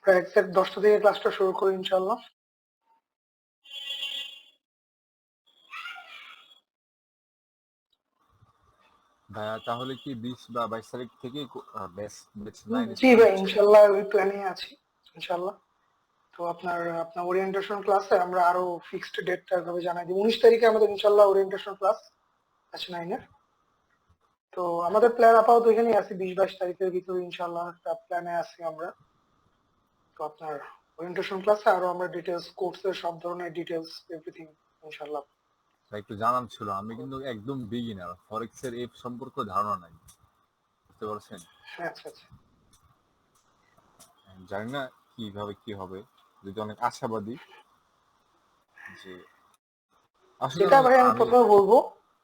প্রায় এক্সাক্ট 10টা থেকে ক্লাসটা শুরু করি ইনশাআল্লাহ। ভাইয়া তাহলে কি 20 বা 22 তারিখ থেকে ব্যাচ 9 জি স্টার্ট ভাই, হচ্ছে? ইনশাআল্লাহ ওই প্ল্যানে আছি ইনশাআল্লাহ। তো আপনার ওরিয়েন্টেশন ক্লাসে আমরা আরো ফিক্সড ডেটটা ভাবে জানাই দিব। 19 তারিখে আমাদের ইনশাআল্লাহ ওরিয়েন্টেশন ক্লাস আছে 9 এর। তো আমাদের প্ল্যান আপাতত এখানেই আছে, 20-22 তারিখের ভিতরে ইনশাআল্লাহ একটা প্ল্যানে আছি আমরা। তো আপনার ওরিয়েন্টেশন ক্লাসে আরো আমরা ডিটেলস, কোর্সের সব ধরনের ডিটেলস, এভরিথিং ইনশাআল্লাহ। একটু জানার ছিল, আমি কিন্তু একদম বিগিনার, ফরেক্স এর এই সম্পর্কে ধারণা নাই, বুঝতে পারছেন? হ্যাঁ, আচ্ছা আচ্ছা। জানি না কিভাবে কি হবে, যদি অনেক আশাবাদী যে আসলে যেটা ভাই আমি আমি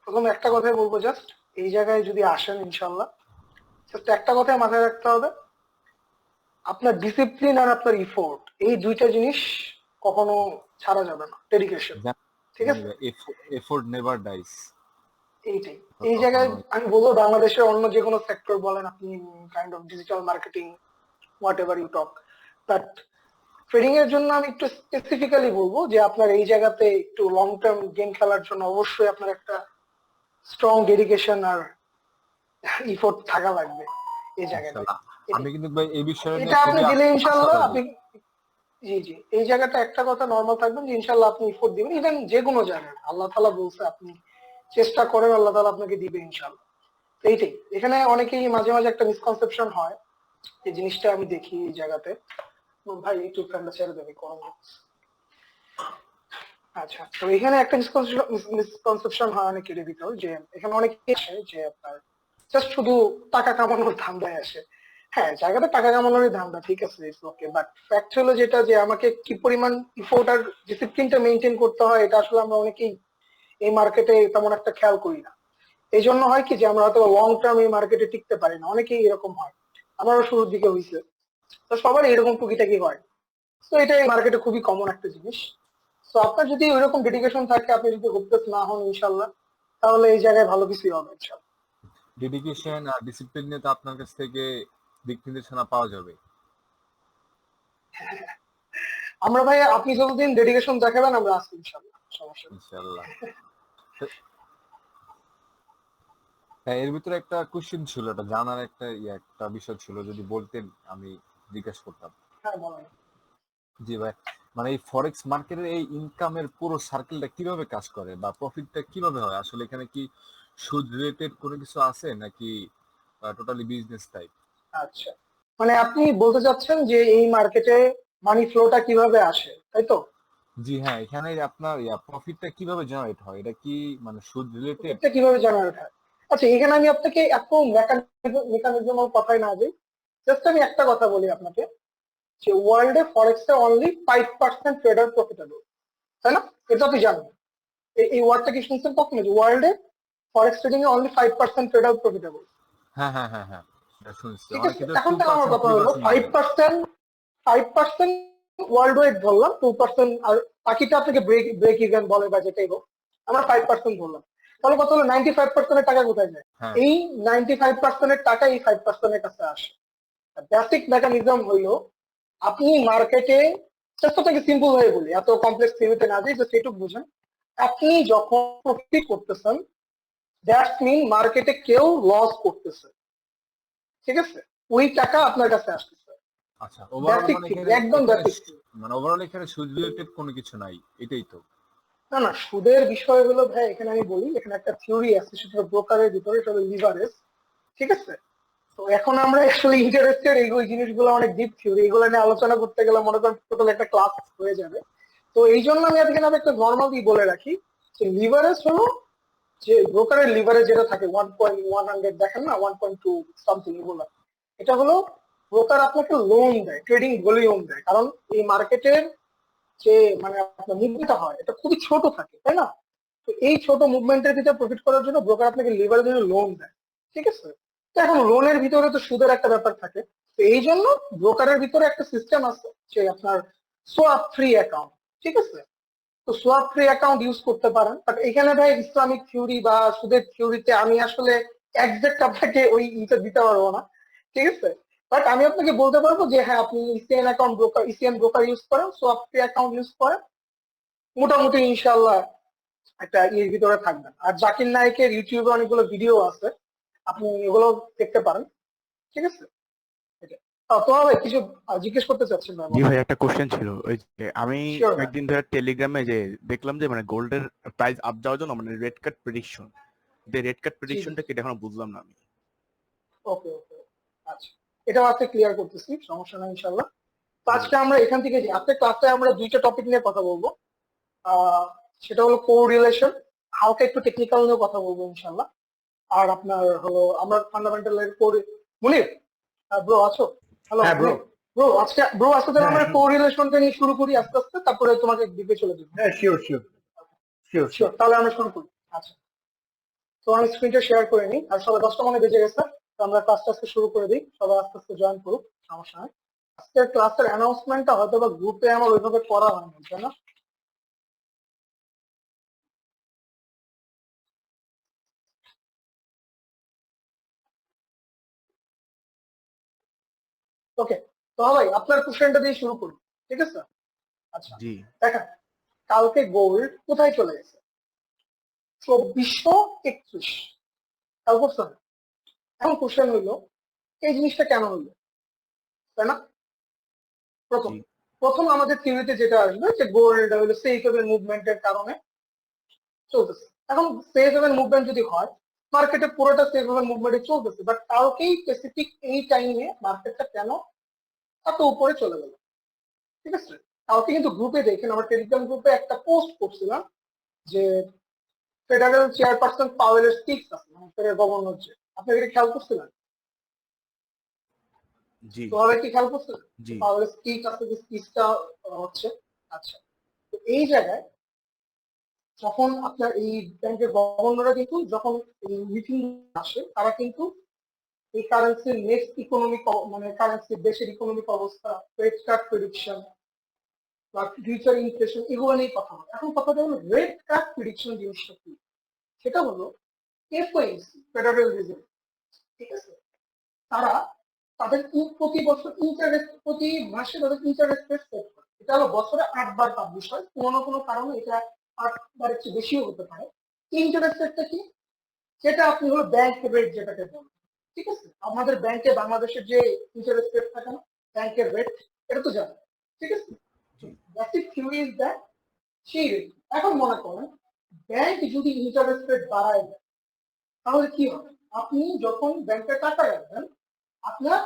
প্রথমে একটা কথাই বলবো, জাস্ট এই জায়গায় যদি আসেন ইনশাআল্লাহ, জাস্ট একটা কথাই মাথায় রাখতে হবে, আপনার ডিসিপ্লিন আর আপনার ইফোর্ট, এই দুইটা জিনিস কখনো ছাড়া যাবে না। ডেডিকেশন, ঠিক জানি আছে? ভাই, এফোর্ট নেভার ডাইস। এইটাই এই জায়গায় আমি বলবো, বাংলাদেশের অন্য যে কোনো সেক্টর বলেন আপনি, kind of digital marketing, whatever you talk, but trading এর জন্য আমি একটু স্পেসিফিক্যালি বলবো যে আপনার এই জায়গাতে একটু লং টার্ম গেম খেলার জন্য অবশ্যই আপনার একটা স্ট্রং ডেডিকেশন আর ইফোর্ট থাকা লাগবে এই জায়গাটায়। ইনশাআল্লাহ। আমি কিন্তু ভাই এই বিষয় নিয়ে এটা আপনি খুবই দিলে ইনশাল্লাহ আশাবাদী। আপনি, জি জি, এই জায়গাটা একটা কথা নর্মাল থাকবেন যে ইনশাল্লাহ আপনি ইফোর্ট দিবেন, ইভেন যে কোনো জায়গায় আল্লাহ তাআলা বলছে আপনি চেষ্টা করেন, আল্লাহ তাআলা আপনাকে দিবে ইনশাল্লাহ। এইটাই, এখানে অনেকেই মাঝে মাঝে একটা মিসকনসেপশন হয়, এই জিনিসটা আমি দেখি এই জায়গাতে। ভাই একটু ফ্যানটা ছেড়ে দেবে, গরম হচ্ছে। আচ্ছা, তো এখানে একটা মিসকনসেপশন হয় অনেকের ভিতর, যে এখানে অনেকে আসে যে আপনার জাস্ট শুধু টাকা কামানোর ধান্দায় আসে। হ্যাঁ, জায়গাতে টাকা কামানোরই ধান্দা, ঠিক আছে, ইটস ওকে, বাট ফ্যাক্ট হলো যেটা, যে আমাকে কি পরিমাণ ইফোর্ট আর ডিসিপ্লিনটা মেনটেন করতে হয়, এটা আসলে আমরা অনেকেই এই মার্কেটে তেমন একটা খেয়াল করি না। এই জন্য হয় কি যে আমরা হয়তো লং টার্ম এই মার্কেটে টিকতে পারি না, অনেকেই এরকম হয়। আমারও শুরুর দিকে হয়েছে, তো সবার এরকম টুকিটাকি হয়। তো এটা এই মার্কেটে খুবই কমন একটা জিনিস। তো আপনার যদি ওইরকম ডেডিকেশন থাকে, আপনি যদি হোপলেস না হন ইনশাল্লাহ, তাহলে এই জায়গায় ভালো কিছুই হবে ইনশাল্লাহ। ডেডিকেশন আর ডিসিপ্লিন নিয়ে তো আপনার কাছ থেকে দিক নির্দেশনা পাওয়া যাবে আমরা ভাই, আপনি যতদিন ডেডিকেশন দেখাবেন আমরা আছি ইনশাল্লাহ, সমস্যা নেই। ইনশাআল্লাহ। হ্যাঁ, এর ভিতরে একটা কোশ্চেন ছিল, একটা জানার একটা বিষয় ছিল, যদি বলতেন আমি জিজ্ঞাসা করতাম। হ্যাঁ, বলেন। জি ভাই, মানে এই ফরেক্স মার্কেটের এই ইনকামের পুরো সার্কেলটা কিভাবে কাজ করে বা প্রফিটটা কিভাবে হয় আসলে? এখানে কি সুদ রিলেটেড কোনো কিছু আছে নাকি টোটালি বিজনেস টাইপ? আচ্ছা, মানে আপনি বলতে চাচ্ছেন যে এই মার্কেটে মানি ফ্লোটা কিভাবে আসে, তাই তো? জি হ্যাঁ, এখানে আপনার প্রফিটটা কিভাবে জেনারেট হয়, এটা কি মানে সুদ রিলেটেড? প্রফিটটা কিভাবে জেনারেট হয়? আচ্ছা, এখানে আমি আপনাকে এত মেকানিজম কথায় না যাই, জাস্ট আমি একটা কথা বলি আপনাকে, যে ওয়ার্ল্ডে ফরেক্সে অনলি 5% ট্রেডার প্রফিটেবল, তাই না? এটা আপনি জানেন। এই ওয়ার্ডটা কি শুনছেন কখনো, যে ওয়ার্ল্ডে forex trading A only 5% tedder profitable? হ্যাঁ হ্যাঁ হ্যাঁ হ্যাঁ, এটা শুনছি। ঠিক আছে, অনেকে তো এখন তো আমার 2% কথা হলো 3% বলে। 5% ওয়ার্ল্ড ওয়াইড ধরলাম, 2%, আর বাকিটা আপনাকে ব্রেক ব্রেক ইভেন বলে বা যেটাই হোক, আমরা 5% ধরলাম। তাহলে কত হলো? 95% টাকা কোথায় যায়? হ্যাঁ এই 95% টাকা এই 5% কাছে আসে। বেসিক মেকানিজম হইলো, আপনি মার্কেটে, চেষ্টাটাকে সিম্পল হয়ে বলি, এত কমপ্লেক্স থিওরিতে না যাই, জাস্ট এটুকু বুঝেন। আপনি যখন প্রফিট করতেছেন, দ্যাটস মিন মার্কেটে কেউ লস করতেছে, ঠিক আছে? ওই টাকা আপনার কাছে আসতেছে। আচ্ছা, ওভারঅল বেসিক মানে থিওরি, এখানে একদম এখানে বেসিক থিওরি। মানে ওভারঅল এখানে সুদ রিলেটেড কোনো কিছু নাই, এটাই তো? না না, সুদের বিষয় হলো ভাই, এখানে আমি বলি, এখানে একটা থিওরি আছে, সেটা ব্রোকারের ভিতরে, সেটা হলো লিভারেজ, ঠিক আছে? তো এখন আমরা আসলে ইন্টারেস্টেড এই জিনিসগুলো অনেক ডিপ থিওরি, এগুলো নিয়ে আলোচনা করতে গেলে মনে করেন টোটাল একটা ক্লাস হয়ে যাবে। তো এই জন্য আমি আজকে একটা নর্মালি বলে রাখি, যে লিভারেজ হলো, যে ব্রোকারের লিভারেজ যেটা থাকে 1.100, দেখেন না, 1.2 সামথিং, এগুলো, এটা হলো ব্রোকার আপনাকে লোন দেয়, ট্রেডিং ভলিউম দেয়, কারণ এই মার্কেটের যে মানে আপনার মুভমেন্টটা হয় এটা খুবই ছোট থাকে, তাই না? তো এই ছোট মুভমেন্টের ভিতরে প্রফিট করার জন্য ব্রোকার আপনাকে লিভারেজের লোন দেয়, ঠিক আছে? তো এখন লোনের ভিতরে তো সুদের একটা ব্যাপার থাকে, তো এই জন্য ব্রোকারের ভিতরে একটা সিস্টেম আছে, যে আপনার সোয়াপ ফ্রি অ্যাকাউন্ট, ঠিক আছে? তো সোয়াপ ফ্রি অ্যাকাউন্ট ইউজ করতে পারেন, বাট এখানে ভাই ইসলামিক থিওরি বা সুদের থিওরিতে আমি আসলে একজ্যাক্ট আপনাকে ওই ইটা দিতে পারবো না, ঠিক আছে? বাট আমি আপনাকে বলতে পারবো যে হ্যাঁ আপনি ইসিএন অ্যাকাউন্ট ব্রোকার, ইসিএন ব্রোকার ইউজ করেন, সোয়াপ ফ্রি অ্যাকাউন্ট ইউজ করেন, মোটামুটি ইনশাল্লাহ একটা ইয়ের ভিতরে থাকবেন। আর জাকির নায়েকের ইউটিউবে অনেকগুলো ভিডিও আছে, আপনি এগুলো দেখতে পারেন। ঠিক আছে, এটা। তোমার ভাই কিছু জিজ্ঞেস করতে চাচ্ছেন না? জি ভাই, একটা কোশ্চেন ছিল। ওই যে আমি শিওর ভাই। কয়েকদিন ধরে টেলিগ্রামে যে দেখলাম যে মানে গোল্ডের প্রাইস আপ যাওয়ার জন্য মানে red cut prediction, red cut জি জি, প্রেডিকশনটা কি এটা এখনো বুঝলাম না আমি। ওকে ওকে, আচ্ছা, এটাও আজকে ক্লিয়ার করতেছি, সমস্যা নাই ইনশাল্লাহ। তো জি আজকে আমরা এখান থেকে যাই, আজকে ক্লাসে আমরা দুইটা টপিক নিয়ে কথা বলবো। সেটা হলো কোরিলেশন, হালকা একটু টেকনিক্যাল নিয়ে কথা বলবো ইনশাল্লাহ। আর আপনার হলো আমরা ফান্ডামেন্টাল এর মুনির, ব্রো আছো? হ্যালো হ্যাঁ ব্রো। ব্রো আজকে তাহলে হ্যাঁ আমরা হ্যাঁ কোরিলেশনটা নিয়ে শুরু করি আস্তে আস্তে, তারপরে তোমাকে দিকে চলে যাবো। হ্যাঁ, শিওর শিওর শিওর শিওর, তাহলে আমরা শুরু করি। আচ্ছা, তো আমি স্ক্রিনটা শেয়ার করে নিই। আর সবাই 10টা মনে বেজে গেছে, তো আমরা ক্লাসটা আজকে শুরু করে দিই, সবাই আস্তে আস্তে জয়েন করুক, সমস্যা নাই। আজকের ক্লাসের অ্যানাউন্সমেন্টটা হয়তো বা গ্রুপে আমার ওইভাবে করা হয়নি, তাই না? ওকে, তো ভাই আপনার কোশ্চেনটা দিয়ে শুরু করি, ঠিক আছে? আচ্ছা, জি দেখেন, কালকে গোল্ড কোথায় চলে গেছে? 2431। খেয়াল করছেন? এখন কোশ্চেন হইলো, এই জিনিসটা কেন হইলো, তাই না? প্রথম জি প্রথম আমাদের থিওরিতে যেটা আসবে যে গোল্ড হইলো সেফ হেভেন মুভমেন্টের কারণে চলতেছে। এখন সেফ হেভেন মুভমেন্ট যদি হয়, মার্কেটে পুরোটা সেফ হেভেন মুভমেন্টে চলতেছে, বাট কালকেই স্পেসিফিক এই টাইমে মার্কেটটা কেন এত উপরে চলে গেল? ঠিক আছে, কালকে কিন্তু গ্রুপে দেখেন, আমার টেলিগ্রাম গ্রুপে একটা পোস্ট করছিলাম যে ফেডারেল চেয়ারপারসন পাওয়েলের স্পিচ আছে, মানে ফেডারেল গভর্নর, যে আপনি এটা খেয়াল করছিলেন? জি তো কি খেয়াল করছিলেন জি পাওয়েলের স্পিচ আছে, যে স্পিচটা হচ্ছে? আচ্ছা, তো এই জায়গায় যখন আপনার এই ব্যাংকের গভর্নররা কিন্তু যখন এই মিটিং আসে, তারা কিন্তু এই কারেন্সির নেক্সট ইকোনমিক, মানে কারেন্সির দেশের ইকোনমিক অবস্থা, রেট কাট প্রেডিকশন বা ফিউচার ইনফ্লেশন, এগুলো নিয়ে কথা বলে। এখন কথাটা হলো রেট কাট প্রেডিকশন জিনিসটা কি? সেটা হলো এফওএমসি, ফেডারেল রিজার্ভ, ঠিক আছে, তারা তাদের প্রতি বছর ইন্টারেস্ট, প্রতি মাসে তাদের ইন্টারেস্ট রেট সেট করে। এটা হলো বছরে 8 বার পাবলিশ হয়, কোনো না কোনো কারণে এটা 8 বারের চেয়ে বেশিও হতে পারে। ইন্টারেস্ট রেটটা কি? সেটা আপনি হলো ব্যাংক রেট যেটাকে বলেন, ঠিক আছে? আমাদের ব্যাংকে বাংলাদেশের যে ইন্টারেস্ট রেট থাকে না, ব্যাংকের রেট, এটা তো জানেন, ঠিক আছে? জি বেসিক থিওরি ইজ দ্যাট সেই রেট। এখন মনে করেন ব্যাংক যদি ইন্টারেস্ট রেট বাড়ায় দেয়, তাহলে কি হবে? আপনি যখন ব্যাংকে টাকা রাখবেন, আপনার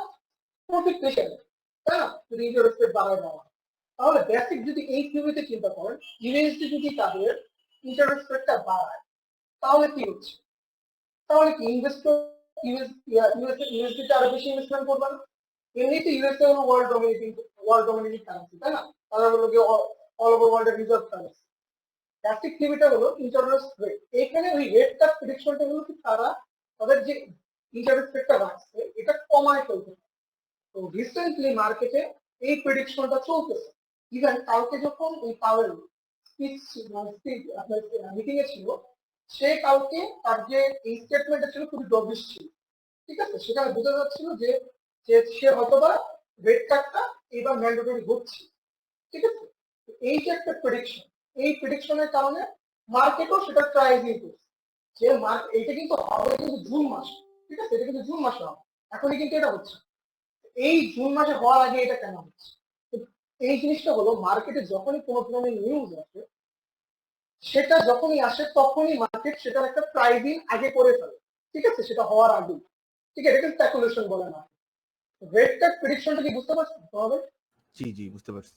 প্রফিট বেশি হবে, তাই না? যদি ইন্টারেস্ট রেট বাড়ায় দেওয়া হয়, তাহলে বেসিক যদি এই থিওরিতে চিন্তা করেন, ইউএসডি যদি তাদের ইন্টারেস্ট রেটটা বাড়ায়, তাহলে কি হচ্ছে? তাহলে কি ইনভেস্টর ইউএসডি তে আরো বেশি ইনভেস্টমেন্ট করবে না? এমনিতে ইউএসএ হলো ওয়ার্ল্ড ডমিনেটিং কারেন্সি, তাই না? তারা হলো গিয়ে অল ওভার ওয়ার্ল্ডের রিজার্ভ কারেন্সি। বেসিক থিওরিটা হলো ইন্টারেস্ট রেট। এখানে ওই রেটটা প্রেডিকশনটা হলো কি, তারা তাদের যে ইন্টারেস্ট রেটটা রাখছে এটা কমায় ফেলতে পারে। তো রিসেন্টলি মার্কেটে এই প্রেডিকশনটা চলতেছে। ইভেন কালকে যখন এই পাওয়েল স্পিচ আপনার মিটিং এ ছিল, সে কালকে তার যে এই স্টেটমেন্টটা ছিল খুবই ডবিশ ছিল, ঠিক আছে? সেখানে বোঝা যাচ্ছিল যে যে সে হয়তোবা রেট কাটটা এবার ম্যান্ডেটরি হচ্ছে, ঠিক আছে? তো এই যে একটা প্রেডিকশন, এই প্রেডিকশনের কারণে মার্কেটও সেটা প্রাইসিং করছে যে এইটা কিন্তু হবে কিন্তু জুন মাসে, ঠিক আছে? এটা কিন্তু জুন মাসে হবে, এখনই কিন্তু এটা হচ্ছে। এই জুন মাসে হওয়ার আগে এটা কেন হচ্ছে? তো এই জিনিসটা হলো মার্কেটে যখনই কোনো ধরনের নিউজ আসে, সেটা যখনই আসে তখনই মার্কেট সেটার একটা প্রাইসিং আগে করে ফেলে, ঠিক আছে? সেটা হওয়ার আগে, ঠিক আছে? এটা স্পেকুলেশন বলে না। রেট কাট প্রেডিকশনটা কি বুঝতে পারছেন হবে? জি জি বুঝতে পারছি।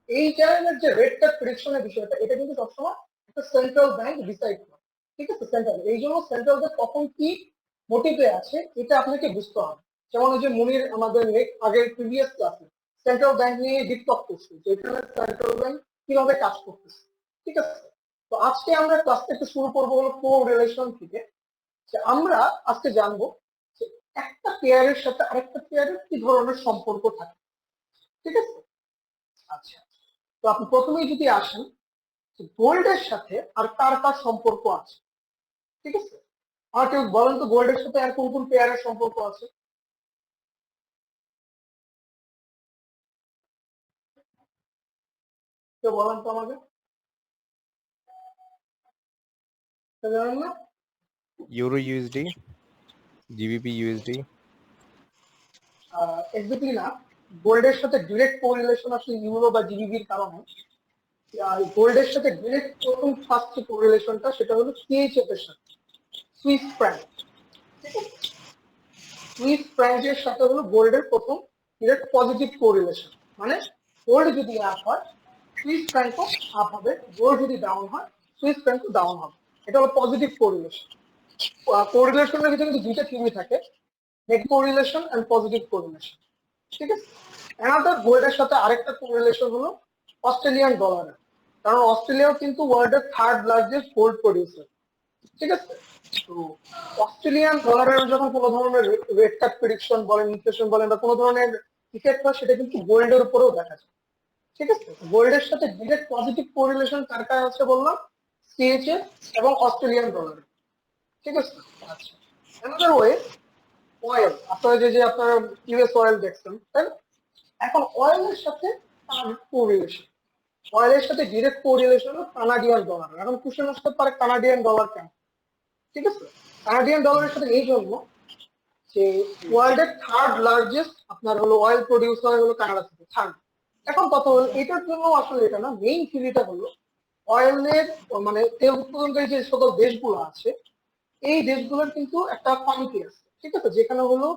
এই ধরনের যে রেট কাট প্রেডিকশনের বিষয়টা, এটা কিন্তু সবসময় একটা সেন্ট্রাল ব্যাংক ডিসাইড করে, ঠিক আছে? সেন্ট্রাল, এই জন্য সেন্ট্রাল ব্যাংক কখন কি মোটিভে আছে এটা আপনাকে বুঝতে হবে। যেমন ওই যে মুনির আমাদের আগের প্রিভিয়াস ক্লাসে সেন্ট্রাল ব্যাংক নিয়ে ডিপ টক করছে, যে এখানে সেন্ট্রাল ব্যাংক কিভাবে কাজ করতেছে, ঠিক আছে? তো আজকে আমরা ক্লাসটা একটু শুরু করবো হলো কোরিলেশন থেকে, যে আমরা আজকে জানবো যে একটা পেয়ারের সাথে আরেকটা পেয়ারের কি ধরনের সম্পর্ক থাকে, ঠিক আছে? আচ্ছা, তো আপনি প্রথমেই যদি আসেন গোল্ডের সাথে আর কার কার সম্পর্ক আছে, ঠিক আছে? আর কেউ বলেন তো গোল্ডের সাথে আর কোন কোন পেয়ারের সম্পর্ক আছে? কেউ বলেন তো আমাকে, কেউ জানেন না? Euro USD, GBP USD. Exactly না, গোল্ডের সাথে ডিরেক্ট কোরিলেশন আসলে ইউরো বা জিবিবির কারণে। গোল্ডের সাথে ডিরেক্ট প্রথম ফার্স্ট কোরিলেশনটা সেটা হলো সিএইচএফ এর সাথে, সুইস ফ্র্যাঙ্ক। ঠিক আছে, সুইস ফ্র্যাঙ্কের সাথে হলো গোল্ডের প্রথম ডিরেক্ট পজিটিভ কোরিলেশন। মানে গোল্ড যদি আপ হয় সুইস ফ্র্যাঙ্কও আপ হবে, গোল্ড যদি ডাউন হয় সুইস ফ্র্যাঙ্কও ডাউন হবে। এটা হলো পজিটিভ কোরিলেশন। কোরিলেশনের ভিতরে কিন্তু দুইটা থিওরি থাকে, negative correlation and positive correlation. ঠিক আছে, অ্যানাদার গোল্ডের সাথে আরেকটা কোরিলেশন হলো অস্ট্রেলিয়ান ডলারের, কারণ অস্ট্রেলিয়াও কিন্তু ওয়ার্ল্ডের থার্ড লার্জেস্ট গোল্ড প্রডিউসার। ঠিক আছে, তো অস্ট্রেলিয়ান ডলারের যখন কোনো ধরনের রেট কাট প্রেডিকশন বলেন, ইনফ্লেশন বলেন বা কোনো ধরনের ইফেক্ট হয় সেটা কিন্তু গোল্ডের উপরেও দেখা যায়। ঠিক আছে, গোল্ডের সাথে ডিরেক্ট পজিটিভ কোরিলেশন কার কার আছে বললাম, সিএইচএফ এবং অস্ট্রেলিয়ান ডলারের। ঠিক আছে, আচ্ছা অ্যানাদার ওয়ে অয়েল, আপনারা যে আপনারা ইউএস অয়েল দেখছেন তাই না? এখন অয়েলের সাথে কোরিলেশন, অয়েলের সাথে ডিরেক্ট কোরিলেশন হলো কানাডিয়ান ডলার। এখন কোশ্চেন আসতে পারে কানাডিয়ান ডলার কেন? ঠিক আছে, কানাডিয়ান ডলারের সাথে এই জন্য যে ওয়ার্ল্ডের থার্ড লার্জেস্ট আপনার হলো অয়েল প্রডিউসার হলো কানাডা থেকে, থার্ড। এখন কথা হলো এটার জন্য আসলে এটা না, মেইন থিওরিটা হলো অয়েলের মানে তেল উৎপাদনকারী যে সকল দেশগুলো আছে এই দেশগুলোর কিন্তু একটা কমিটি আছে। ঠিক আছে, যেখানে হলো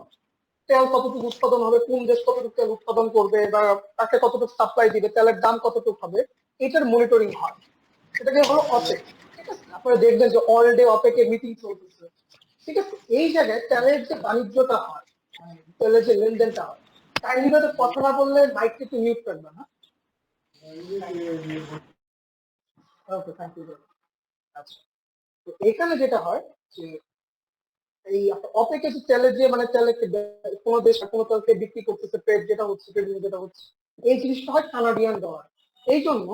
তেল কতটুকু উৎপাদন হবে, কোন দেশ কতটুকু তেল উৎপাদন করবে বা তাকে কতটুকু সাপ্লাই দিবে, তেলের দাম কতটুকু হবে, এটার মনিটরিং হয়। সেটাকে হলো অপেক। ঠিক আছে, আপনারা দেখবেন যে অল ডে অপেকের মিটিং চলতেছে। ঠিক আছে, এই জায়গায় তেলের যে বাণিজ্যটা হয়, মানে তেলের যে লেনদেনটা হয়, কাইন্ডলি ভাবে কথা না বললে মাইক একটু মিউট করবে না। ওকে, থ্যাংক ইউ। আচ্ছা, তো এখানে যেটা হয় যে এই অপেকে যে তেলের যে মানে তেলের কোনো দেশ কোনো তেলকে বিক্রি করতেছে, ট্রেড যেটা হচ্ছে, ট্রেডিং যেটা হচ্ছে, এই জিনিসটা হয় কানাডিয়ান ডলার। এই জন্য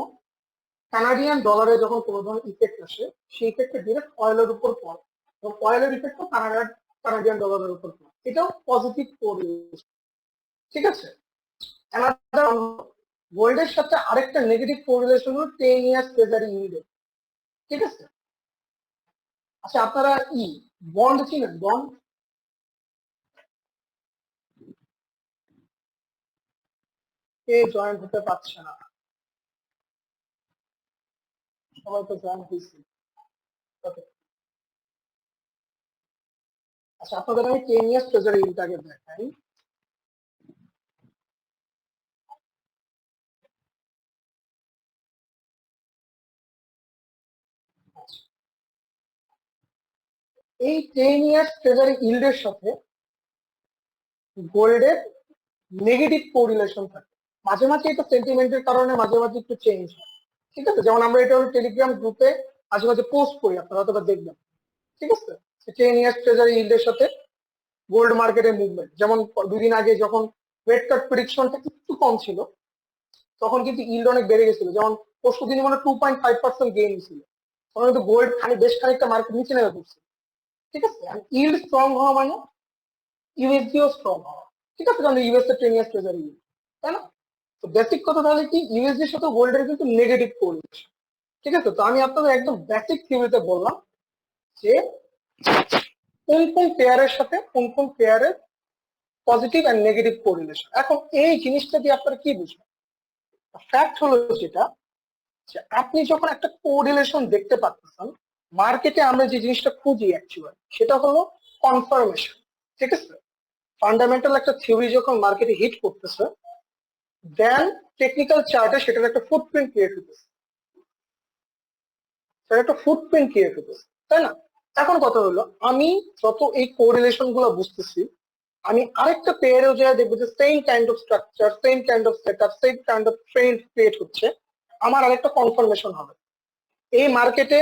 কানাডিয়ান ডলারে যখন কোনো ধরনের ইফেক্ট আসে সেই ইফেক্টটা ডিরেক্ট অয়েলের উপর পড়ে এবং অয়েলের ইফেক্টও কানাডিয়ান ডলারের উপর পড়ে, এটাও পজিটিভ কোরিলেশন। ঠিক আছে, গোল্ডের সাথে আরেকটা নেগেটিভ কোরিলেশন হলো 10 ইয়ার্স ট্রেজারি ইল্ড। ঠিক আছে, আচ্ছা আপনারা বন্ড চিনেন? বন্ড, কে জয়েন হতে পারছে না? সবাই তো জয়েন হয়েছে। ওকে, আচ্ছা আপনাদের আমি 10 ইয়ার্স ট্রেজারি ইল্ডটাকে দেখাই। আচ্ছা, এই 10 ইয়ার্স ট্রেজারি ইল্ডের সাথে গোল্ডের নেগেটিভ কোরিলেশন থাকে। মাঝে মাঝে এটা সেন্টিমেন্টের কারণে মাঝে মাঝে একটু চেঞ্জ হয়। ঠিক আছে, যেমন আমরা এটা টেলিগ্রাম গ্রুপে মাঝে মাঝে পোস্ট করি, আপনারা হয়তো দেখবেন। ঠিক আছে, 10 ইয়ার্স ট্রেজারি ইল্ডের সাথে গোল্ড মার্কেটের মুভমেন্ট, যেমন দুদিন আগে যখন রেট কাট প্রেডিকশনটা একটু কম ছিল তখন কিন্তু ইল্ড অনেক বেড়ে গেছিল, যেমন পরশু দিন মানে 2.5% গেইন ছিল, তখন কিন্তু গোল্ড বেশ খানিকটা মার্কেট নিচে নেমে পড়ছে। ঠিক আছে, ইল্ড স্ট্রং হওয়া মানে ইউএসডিও স্ট্রং হওয়া। ঠিক আছে, কারণ ইউএস এর 10 ইয়ার্স ট্রেজারি ইল্ড, তাই না? তো বেসিক কথা তাহলে কি, ইউএসডির সাথে গোল্ডের কিন্তু নেগেটিভ কোরিলেশন। ঠিক আছে, তো আমি আপনাদের একদম বেসিক থিওরিতে বললাম যে কোন কোন পেয়ারের সাথে কোন কোন পেয়ারের পজিটিভ এন্ড নেগেটিভ কোরিলেশন। এখন এই জিনিসটা দিয়ে আপনারা কি বুঝবেন? ফ্যাক্ট হলো যেটা, যে আপনি যখন একটা কোরিলেশন দেখতে পাচ্ছেন মার্কেটে, আমরা যে জিনিসটা খুঁজি অ্যাকচুয়ালি সেটা হলো কনফার্মেশন। ঠিক আছে, ফান্ডামেন্টাল একটা থিওরি যখন মার্কেটে হিট করতেছে দেন টেকনিক্যাল চার্টে সেটার একটা ফুটপ্রিন্ট ক্রিয়েট হতেছে, সেটা একটা ফুটপ্রিন্ট ক্রিয়েট হতেছে, তাই না? এখন কথা হলো, আমি যত এই কোরিলেশন গুলো বুঝতেছি আমি আরেকটা পেয়ারেও যা দেখবো যে same kind of structure, same kind of setup, same kind of trend create হচ্ছে, আমার আরেকটা কনফার্মেশন হবে। এই মার্কেটে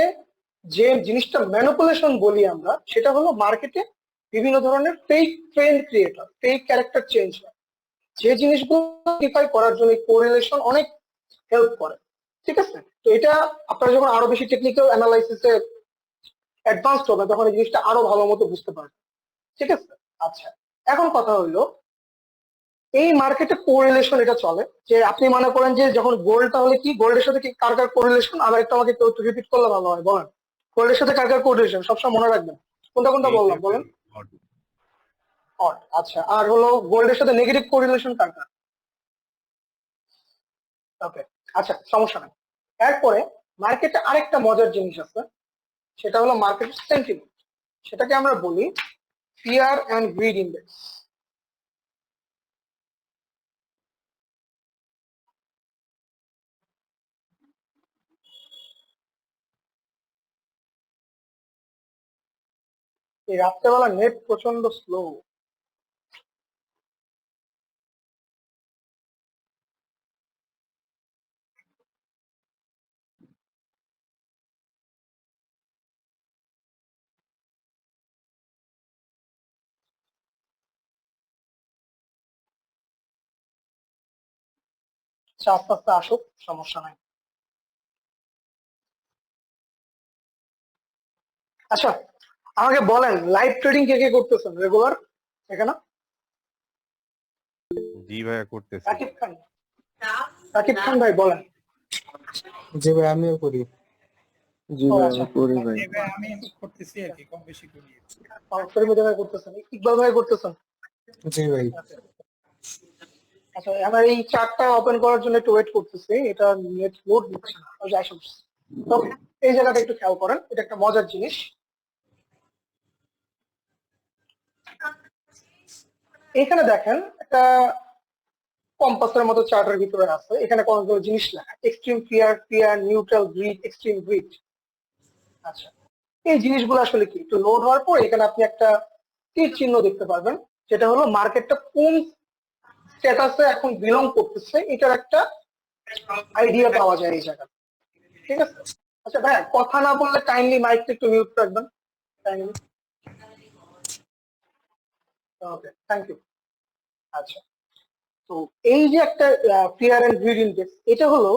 যে জিনিসটা ম্যানিপুলেশন বলি আমরা, সেটা হলো মার্কেটে বিভিন্ন ধরনের ফেক ট্রেন্ড ক্রিয়েট হয়, ফেক ক্যারেক্টার চেঞ্জ হয়, যে জিনিসগুলো ডিফাই করার জন্য কোরিলেশন অনেক হেল্প করে। ঠিক আছে, তো এটা আপনারা যখন আরো বেশি টেকনিক্যাল অ্যানালাইসিসে অ্যাডভান্সড হবে তখন এই জিনিসটা আরো ভালো মতো বুঝতে পারবেন। ঠিক আছে, আচ্ছা এখন কথা হলো এই মার্কেটে কোরিলেশন এটা চলে, যে আপনি মনে করেন যে যখন গোল্ড, তাহলে কি গোল্ডের সাথে কি কার কার কোরিলেশন, আবার একটু আমাকে রিপিট করলে ভালো হয়, বলেন। গোল্ডের সাথে কার কার কোরিলেশন সবসময় মনে রাখবেন, কোনটা কোনটা বললাম বলেন। অড, আচ্ছা। আর হলো গোল্ডের সাথে নেগেটিভ কোরিলেশন কার কার? ওকে, আচ্ছা, সমস্যা নেই। এরপরে মার্কেটে আরেকটা মজার জিনিস আছে, সেটা হলো মার্কেট সেন্টিমেন্ট। সেটাকে আমরা বলি ফিয়ার অ্যান্ড গ্রিড ইন্ডেক্স। এই রাত্রেবেলা নেট প্রচন্ড স্লো। আচ্ছা, আস্তে আস্তে আসুক, সমস্যা নাই। আচ্ছা, আমাকে বলেন, লাইভ ট্রেডিং কে কে করতেছেন রেগুলার এখানে? জি ভাইয়া করতেছি। রাকিব খান, রাকিব খান ভাই বলেন। জি ভাই, আমিও করি। জি ও ভাই আচ্ছা, আমি করি ভাই। আমি করতেছি আর কি, কম বেশি করি। ফরিদ ভাই করতেছেন, ইকবাল ভাই করতেছেন। জি ভাই। আচ্ছা, আমার এই চার্টটা ওপেন করার জন্য একটু ওয়েট করতেছি, এটা নেট লোড দিচ্ছে না, ওই যাই সমস্যা। তবে এই জায়গাটা একটু খেয়াল করেন, এটা একটা মজার জিনিস। এখানে দেখেন একটা কম্পাসের মতো চার্টের ভিতরে আছে, এখানে কতগুলো জিনিস লেখা, extreme fear, fear, neutral, greed, extreme greed. আচ্ছা, এই জিনিসগুলো আসলে কি, একটু লোড হওয়ার পর এখানে আপনি একটা তীর চিহ্ন দেখতে পারবেন, যেটা হলো মার্কেটটা কোন স্ট্যাটাসে এখন বিলং করতেছে, এটার একটা আইডিয়া পাওয়া যায় এই জায়গায়। ঠিক আছে? আচ্ছা ভাই, কথা না বললে কাইন্ডলি মাইকটা একটু মিউট রাখবেন, কাইন্ডলি। Okay, thank you. আচ্ছা, তো এই যে একটা ফিয়ার এন্ড গ্রিড ইন্ডেক্স, এটা হলো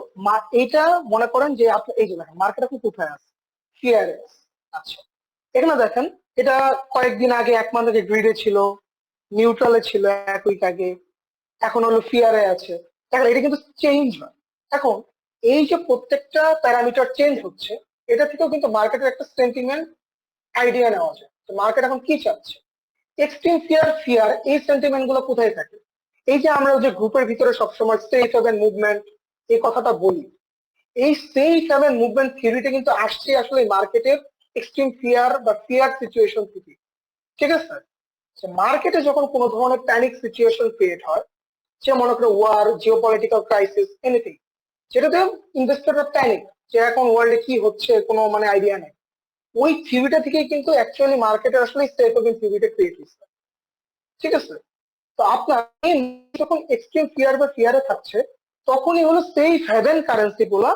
এটা মনে করেন যে আপনি এই যে দেখেন মার্কেট আপনি কোথায় আছে, ফিয়ার। আচ্ছা, এখানে দেখেন এটা কয়েকদিন আগে, এক মাস আগে গ্রিডে ছিল, নিউট্রালে ছিল এক উইক আগে, এখন হলো ফিয়ারে আছে। দেখেন এটা কিন্তু চেঞ্জ হয়। এখন এই যে প্রত্যেকটা প্যারামিটার চেঞ্জ হচ্ছে, এটা থেকেও কিন্তু মার্কেটের একটা সেন্টিমেন্ট আইডিয়া নেওয়া যায় তো মার্কেট এখন কি চাচ্ছে। এক্সট্রিম ফিয়ার, ফিয়ার, এই সেন্টিমেন্ট গুলো কোথায় থাকে? এই যে আমরা যে গ্রুপের ভিতরে সবসময় সেফ হ্যাভেন মুভমেন্ট এই কথাটা বলি, এই সেফ হ্যাভেন মুভমেন্ট থিওরিটা কিন্তু আসছে আসলে মার্কেটের এক্সট্রিম ফিয়ার বা ফিয়ার সিচুয়েশন থেকে। ঠিক আছে? মার্কেটে যখন কোনো ধরনের প্যানিক সিচুয়েশন ক্রিয়েট হয়, সে মনে করে ওয়ার, জিওপলিটিক্যাল ক্রাইসিস, এনিথিং, যেটাতে ইনভেস্টররা প্যানিক, যে এখন ওয়ার্ল্ডে কি হচ্ছে কোনো মানে আইডিয়া নেই, ওই থিওরিটা থেকেই কিন্তু অ্যাকচুয়ালি মার্কেটে আসলে সেফ হ্যাভেন থিওরিটা ক্রিয়েট হচ্ছে। ঠিক আছে? তো আপনার যখন এক্সট্রিম ফিয়ার বা ফিয়ারে থাকছে, তখনই হলো সেফ হ্যাভেন কারেন্সি গুলা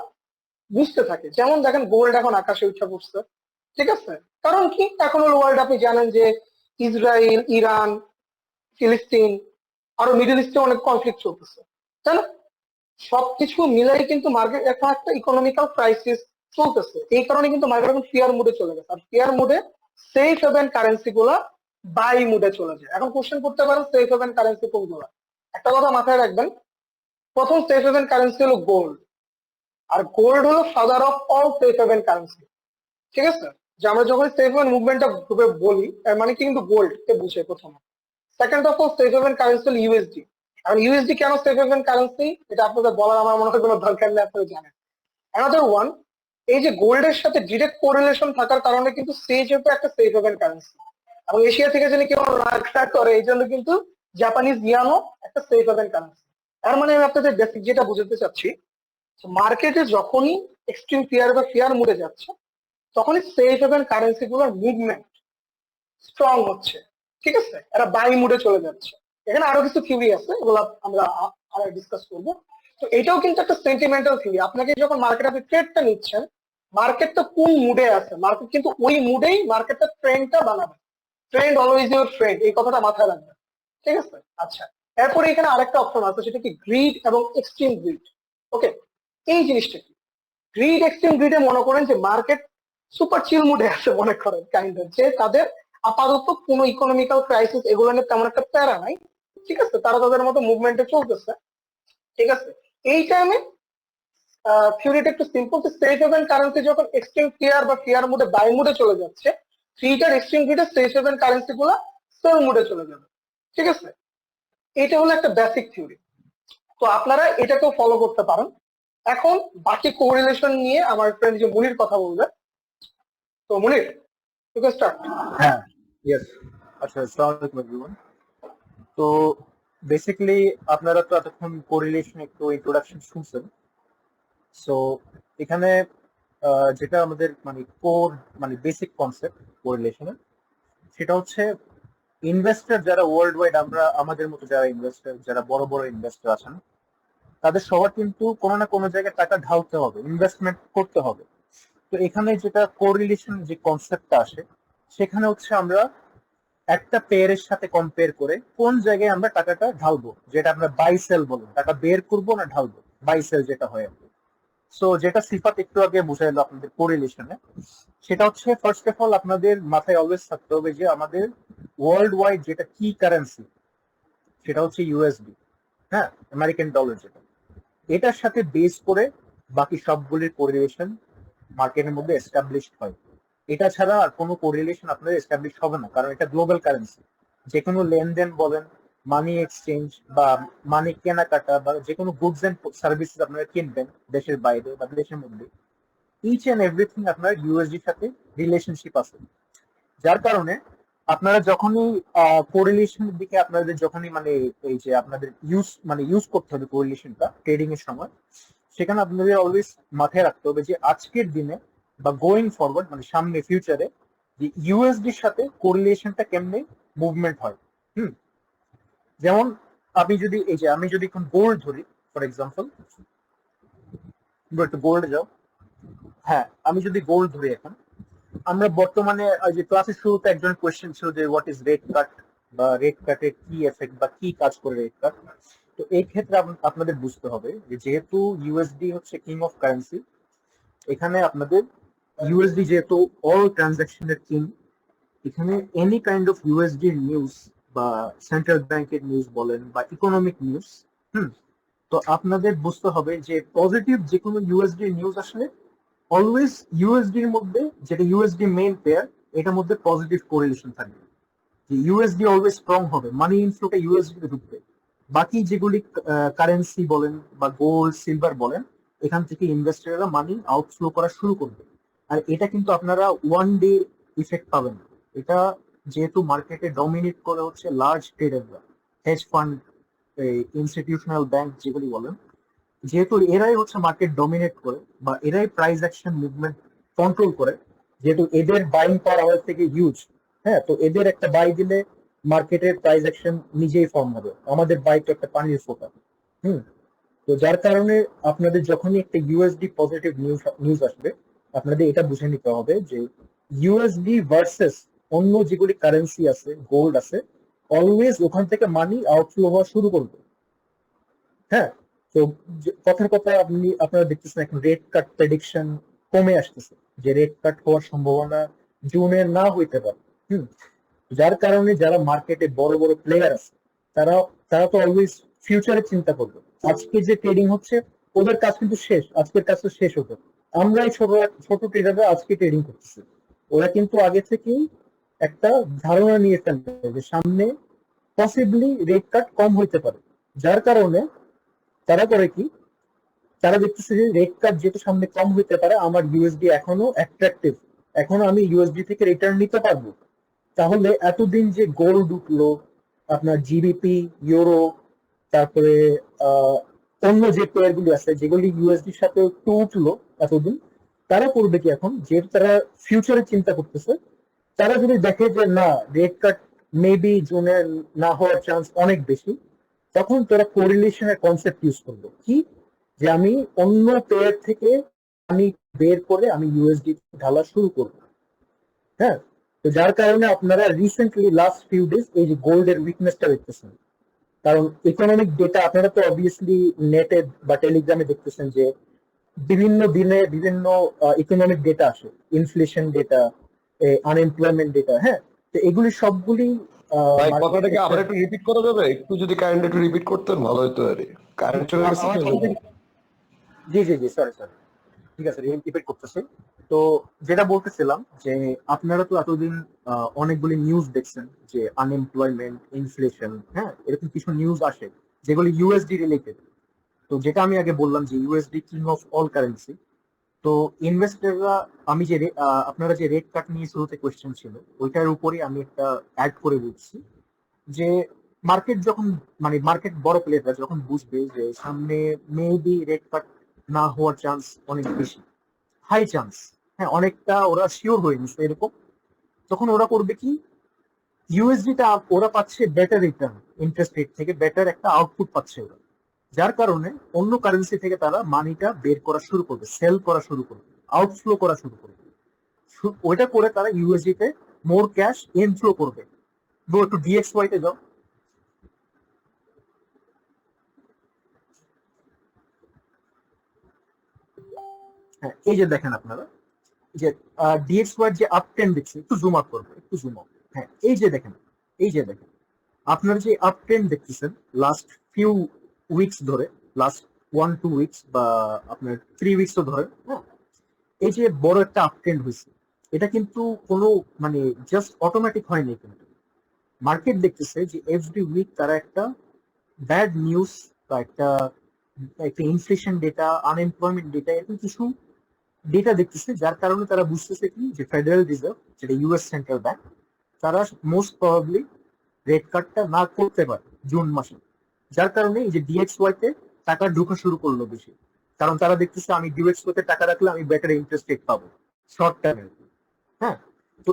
বুঝতে থাকে। যেমন দেখেন গোল্ড এখন আকাশে উঠে পড়ছে। ঠিক আছে? কারণ কি, এখন হলো ওয়ার্ল্ড, আপনি জানেন যে ইসরায়েল, ইরান, ফিলিস্তিন, আরো মিডল ইস্টে অনেক কনফ্লিক্ট চলতেছে, তাই না? সবকিছু মিলাই কিন্তু মার্কেট এখন একটা ইকোনমিক্যাল ক্রাইসিস চলতেছে, এই কারণে কিন্তু মার্কেট এখন ফিয়ার মুডে চলে গেছে। আর ফিয়ার মুডে সেফ হ্যাভেন কারেন্সি গুলা বাই মুডে চলে যায়। এখন কোশ্চেন করতে পারেন সেফ হ্যাভেন কারেন্সি কোনগুলো? একটা কথা মাথায় রাখবেন, প্রথম সেফ হ্যাভেন কারেন্সি হলো গোল্ড, আর গোল্ড হলো father of all safe haven currency. ঠিক আছে? যে আমরা যখন সেফ হ্যাভেন মুভমেন্টটা গ্রুপে বলি, তার মানে কিন্তু গোল্ড কে বুঝে প্রথমে। Second of all safe haven currency হলো ইউএসডি। আর ইউএসডি কেন সেফ হ্যাভেন কারেন্সি, এটা আপনাদের বলার আমার মনে হয় কোনো দরকার নেই, আপনারা জানেন। অ্যানাদার ওয়ান, এই যে গোল্ডের সাথে ডিরেক্ট কোরিলেশন থাকার কারণে কিন্তু সেজ হচ্ছে একটা সেফ হ্যাভেন কারেন্সি। এবং এশিয়া থেকে যদি কেউ রাগ করে, এই জন্য কিন্তু জাপানিজ ইয়ানও একটা সেফ হ্যাভেন কারেন্সি। তার মানে আমি আপনাদের বেসিক যেটা বুঝাতে চাচ্ছি, মার্কেটে যখনই এক্সট্রিম ফিয়ার বা ফিয়ার মুডে যাচ্ছে, তখনই সেফ হ্যাভেন কারেন্সি গুলোর মুভমেন্ট স্ট্রং হচ্ছে। ঠিক আছে? এরা বাই মুডে চলে যাচ্ছে। এখানে আরো কিছু থিওরি আছে, এগুলো আমরা আরো ডিসকাস করবো। তো এটাও কিন্তু একটা সেন্টিমেন্টাল থিওরি। আপনাকে যখন মার্কেট আপনি ট্রেডটা নিচ্ছেন, মার্কেটটা কোন মুডে আছে, মার্কেট কিন্তু ওই মুডেই মার্কেটের ট্রেন্ডটা বানাবে। ট্রেন্ড অলওয়েজ ইউর ফ্রেন্ড, এই কথাটা মাথায় রাখবেন। ঠিক আছে? আচ্ছা, এরপরে এখানে আরেকটা অপশন আছে, সেটা কি গ্রিড এবং এক্সট্রিম গ্রিড। ওকে, এই জিনিসটা কি? গ্রিড, এক্সট্রিম গ্রিডে মনে করেন যে মার্কেট সুপার চিল মুডে আছে, মনে করেন কাইন্ড অফ, যে তাদের আপাতত কোনো ইকোনমিক্যাল ক্রাইসিস এগুলো নিয়ে তেমন একটা প্যারা নাই, ঠিক আছে, তারা তাদের মতো মুভমেন্টে চলতেছে। ঠিক আছে, এই টাইমে থিওরিটা একটু সিম্পল, সেফ হেভেন কারেন্সি যখন এক্সট্রিম ফিয়ার বা ফিয়ার মুডে বাই মুডে চলে যাচ্ছে, থ্রিটার এক্সট্রিম ফিডে সেফ হেভেন কারেন্সি গুলা সেল মুডে চলে যাবে। ঠিক আছে, এটা হলো একটা বেসিক থিওরি, তো আপনারা এটাকেও ফলো করতে পারেন। এখন বাকি কোরিলেশন নিয়ে আমার ফ্রেন্ড যে মুনির কথা বলবে, তো মুনির ইউ ক্যান স্টার্ট। হ্যাঁ, ইয়েস। আচ্ছা, আসসালামু আলাইকুম এভরিওয়ান। তো বেসিক্যালি আপনারা তো এতক্ষণ কোরিলেশন একটু ইন্ট্রোডাকশন শুনছেন। সো এখানে যেটা আমাদের মানে কোর মানে বেসিক কনসেপ্ট কোরিলেশনের, সেটা হচ্ছে ইনভেস্টর যারা ওয়ার্ল্ড ওয়াইড, আমরা আমাদের মতো যারা ইনভেস্টর, যারা বড় বড় ইনভেস্টর আছেন, তাদের সবার কিন্তু কোনো না কোনো জায়গায় টাকা ঢালতে হবে, ইনভেস্টমেন্ট করতে হবে। তো এখানে যেটা কোরিলেশন যে কনসেপ্টটা আসে, সেখানে হচ্ছে আমরা একটা পেয়ারের সাথে কম্পেয়ার করে কোন জায়গায় আমরা টাকাটা ঢালবো, যেটা আমরা বাই সেল বলবো, টাকা বের করবো না ঢালবো, বাই সেল যেটা হয়। সো যেটা সিফাত একটু আগে বুঝাইলো আপনাদের কোরিলেশনে, সেটা হচ্ছে ফার্স্ট অফ অল আপনাদের মাথায় অলওয়েজ থাকতে হবে যে আমাদের ওয়ার্ল্ড ওয়াইড যেটা কি কারেন্সি, সেটা হচ্ছে ইউএসডি, হ্যাঁ, আমেরিকান ডলার, যেটা এটার সাথে বেস করে বাকি সবগুলির কোরিলেশন মার্কেটের মধ্যে এস্টাবলিশড হয়। এটা ছাড়া আর কোনো কোরিলেশন আপনাদের এস্টাবলিশ হবে না, কারণ এটা গ্লোবাল কারেন্সি। যে কোনো লেনদেন বলেন, মানি এক্সচেঞ্জ বা মানি কেনাকাটা বা যে কোনো গুডস এন্ড সার্ভিসেস আপনারা কিনবেন দেশের বাইরে বা দেশের মধ্যে, ইচ এন্ড এভরিথিং আপনার ইউএসডির সাথে রিলেশনশিপ আছে। যার কারণে আপনারা যখনই কোরিলেশনের দিকে আপনাদের যখনই মানে এই যে আপনাদের ইউজ করতে হবে কোরিলেশনটা ট্রেডিং এর সময়, সেখানে আপনাদের অলওয়েজ মাথায় রাখতে হবে যে আজকের দিনে বা গোয়িং ফরওয়ার্ড মানে সামনে ফিউচারে যে ইউএসডির সাথে কোরিলেশনটা কেমনে মুভমেন্ট হয়। যেমন আমি যদি এখন গোল্ড ধরি ফর এক্সাম্পল, একটু গোল্ডে যাও। হ্যাঁ, আমি যদি গোল্ড ধরি এখন, আমরা বর্তমানে যে ক্লাসের শুরুতে একজন কোয়েশ্চেন ছিল যে হোয়াট ইজ রেট কাট বা রেট কাটের কি এফেক্ট বা কি কাজ করে রেট কাট। তো এই ক্ষেত্রে আপনাদের বুঝতে হবে যে যেহেতু ইউএসডি হচ্ছে কিং অফ কারেন্সি, এখানে আপনাদের ইউএসডি যেহেতু অল ট্রানজাকশনের কিং, এখানে any kind of USD news বা সেন্ট্রাল ব্যাংকের নিউজ বলেন বা ইকোনমিক নিউজ, তো আপনাদের বুঝতে হবে যে পজিটিভ যে কোনো ইউএসডি নিউজ আসলে অলওয়েজ ইউএসডির মধ্যে, যেটা ইউএসডি মেইন পেয়ার, এটার মধ্যে পজিটিভ কোরিলেশন থাকবে, যে ইউএসডি অলওয়েজ স্ট্রং হবে, মানি ইনফ্লোটা ইউএসডি তে ঢুকবে। বাকি যেগুলি কারেন্সি বলেন বা গোল্ড সিলভার বলেন, এখান থেকে ইনভেস্টররা মানি আউটফ্লো করা শুরু করবে। আর এটা কিন্তু আপনারা ওয়ান ডে ইফেক্ট পাবেন না। এটা যেহেতু মার্কেটে ডমিনেট করে হচ্ছে লার্জ ট্রেডাররা, হেজ ফান্ড, ইনস্টিটিউশনাল ব্যাংক যেগুলি বলেন, যেহেতু এরাই হচ্ছে মার্কেট ডমিনেট করে বা এরাই প্রাইস অ্যাকশন মুভমেন্ট কন্ট্রোল করে, যেহেতু এদের বাইং পাওয়ার আমাদের থেকে হিউজ, হ্যাঁ, তো এদের একটা বাই দিলে মার্কেটের প্রাইস অ্যাকশন নিজেই ফর্ম হবে, আমাদের বাই তো একটা পানির ফোঁটা। তো যার কারণে আপনাদের যখনই একটা ইউএসডি পজিটিভ নিউজ আসবে, আপনাদের এটা বুঝে নিতে হবে যে ইউএসডি ভার্সেস অন্য যেগুলি কারেন্সি আছে, গোল্ড আছে, অলওয়েজ ওখান থেকে মানি আউটফ্লো হওয়া শুরু করবে। হ্যাঁ, তো কথার কথা আপনারা দেখতেছেন এখন রেট কাট প্রেডিকশন কমে আসতেছে, যে রেট কাট হওয়ার সম্ভাবনা জুনে না হইতে পারে। যার কারণে যারা মার্কেটে বড় বড় প্লেয়ার আছে, তারা তো অলওয়েজ ফিউচারে চিন্তা করবে। আজকে যে ট্রেডিং হচ্ছে, ওদের কাজ কিন্তু শেষ, আজকের কাজ তো শেষ হবে। আমরাই ছোট ট্রেডাররা আজকে ট্রেডিং করতেছি, ওরা কিন্তু আগে থেকেই একটা ধারণা নিয়ে ফেলবে যে সামনে পসিবলি রেট কাট কম হইতে পারে। যার কারণে তারা করে কি, তারা দেখতেছে যে রেট কাট যেহেতু সামনে কম হইতে পারে, আমার ইউএসডি এখনো অ্যাট্রাকটিভ, এখনো আমি ইউএসডি থেকে রিটার্ন নিতে পারবো। তাহলে এতদিন যে গোল্ড উঠলো, আপনার জিবিপি, ইউরো, তারপরে অন্য যে পেয়ার গুলি আছে যেগুলি ইউএসডির সাথে একটু উঠলো এতদিন, তারা করবে কি এখন, যেহেতু তারা ফিউচারে চিন্তা করতেছে, তারা যদি দেখে যে না, রেট কাট মেবি জুনে না হওয়ার চান্স অনেক বেশি, তখন তারা কোরিলেশনের কনসেপ্ট ইউজ করবে কি, যে আমি অন্য পেয়ার থেকে আমি বের করে আমি ইউএসডি ঢালা শুরু করবো। হ্যাঁ, তো যার কারণে আপনারা রিসেন্টলি লাস্ট ফিউ ডেজ এই যে গোল্ডের উইকনেসটা দেখতেছেন, কারণ ইকোনমিক ডেটা আপনারা তো অবভিয়াসলি নেটে বা টেলিগ্রামে দেখতেছেন যে বিভিন্ন দিনে বিভিন্ন ইকোনমিক ডেটা আসে, ইনফ্লেশন ডেটা, আনএমপ্লয়মেন্ট ডেটা। হ্যাঁ, তো এগুলি সবগুলি ভাই কথাটাকে আবার একটু রিপিট করা যাবে? একটু যদি কারেন্ট একটু রিপিট করতেন ভালো হতো আর কারেন্ট চলে গেছে আমার তো। কথা থেকে- জি জি জি সরি সরি, ঠিক আছে রিপিট করতেছি। তো যেটা বলতেছিলাম যে আপনারা তো এতদিন অনেকগুলি নিউজ দেখছেন যে আনএমপ্লয়মেন্ট, ইনফ্লেশন, হ্যাঁ এরকম কিছু নিউজ আসে যেগুলি ইউএসডি রিলেটেড। তো যেটা আমি আগে বললাম যে USD king of all currency. তো ইনভেস্টররা, আমি যে আপনারা যে রেট কাট নিয়ে শুরুতে কোয়েশ্চেন ছিল ওইটার উপরে আমি একটা অ্যাড করে বলছি যে মার্কেট যখন মানে মার্কেট বড় প্লেয়াররা যখন বুঝবে যে সামনে মেবি রেট কাট না হওয়ার চান্স অনেক বেশি, হাই চান্স, হ্যাঁ অনেকটা ওরা শিওর হয়ে নিচ্ছে এরকম, তখন ওরা করবে কি, ইউএসডিটা ওরা পাচ্ছে বেটার রিটার্ন, ইন্টারেস্ট রেট থেকে বেটার একটা আউটপুট পাচ্ছে ওরা, যার কারণে অন্য কারেন্সি থেকে তারা মানিটা বের করা শুরু করবে, সেল করা শুরু করবে, আউটফ্লো করা শুরু করবে। ওইটা করে তারা ইউএসডি তে মোর ক্যাশ ইনফ্লো করবে। গো একটু ডিএক্সওয়াই তে যাও। হ্যাঁ এই যে দেখেন আপনারা যে ডিএক্সওয়াই যে আপ ট্রেন্ড দেখছে, একটু জুম আউট করবে, একটু জুম আউট। হ্যাঁ এই যে দেখেন, এই যে দেখেন আপনারা যে আপ ট্রেন্ড দেখতেছেন লাস্ট ফিউ উইকস ধরে, লাস্ট 1-2 উইকস বা আপনার 3 উইকসও ধরে, হ্যাঁ এই যে বড় একটা আপ ট্রেন্ড হয়েছে, এটা কিন্তু কোনো মানে জাস্ট অটোমেটিক হয়নি, কিন্তু মার্কেট দেখতেছে যে এভরি উইক তারা একটা ব্যাড নিউজ বা একটা একটা ইনফ্লেশন ডেটা, আনএমপ্লয়মেন্ট ডেটা, এরকম কিছু ডেটা দেখতেছে, যার কারণে তারা বুঝতেছে কি যে ফেডারেল রিজার্ভ যেটা ইউএস সেন্ট্রাল ব্যাংক, তারা মোস্ট প্রবাবলি রেট কাটটা না করতে পারে জুন মাসে। যার কারণে এই যে ডিএক্সওয়াই তে টাকা ঢোকা শুরু করলো বেশি, কারণ তারা দেখতেছে আমি ডিএক্সওয়াই তে টাকা রাখলে আমি বেটার ইন্টারেস্ট রেট পাবো শর্ট টার্মে। হ্যাঁ তো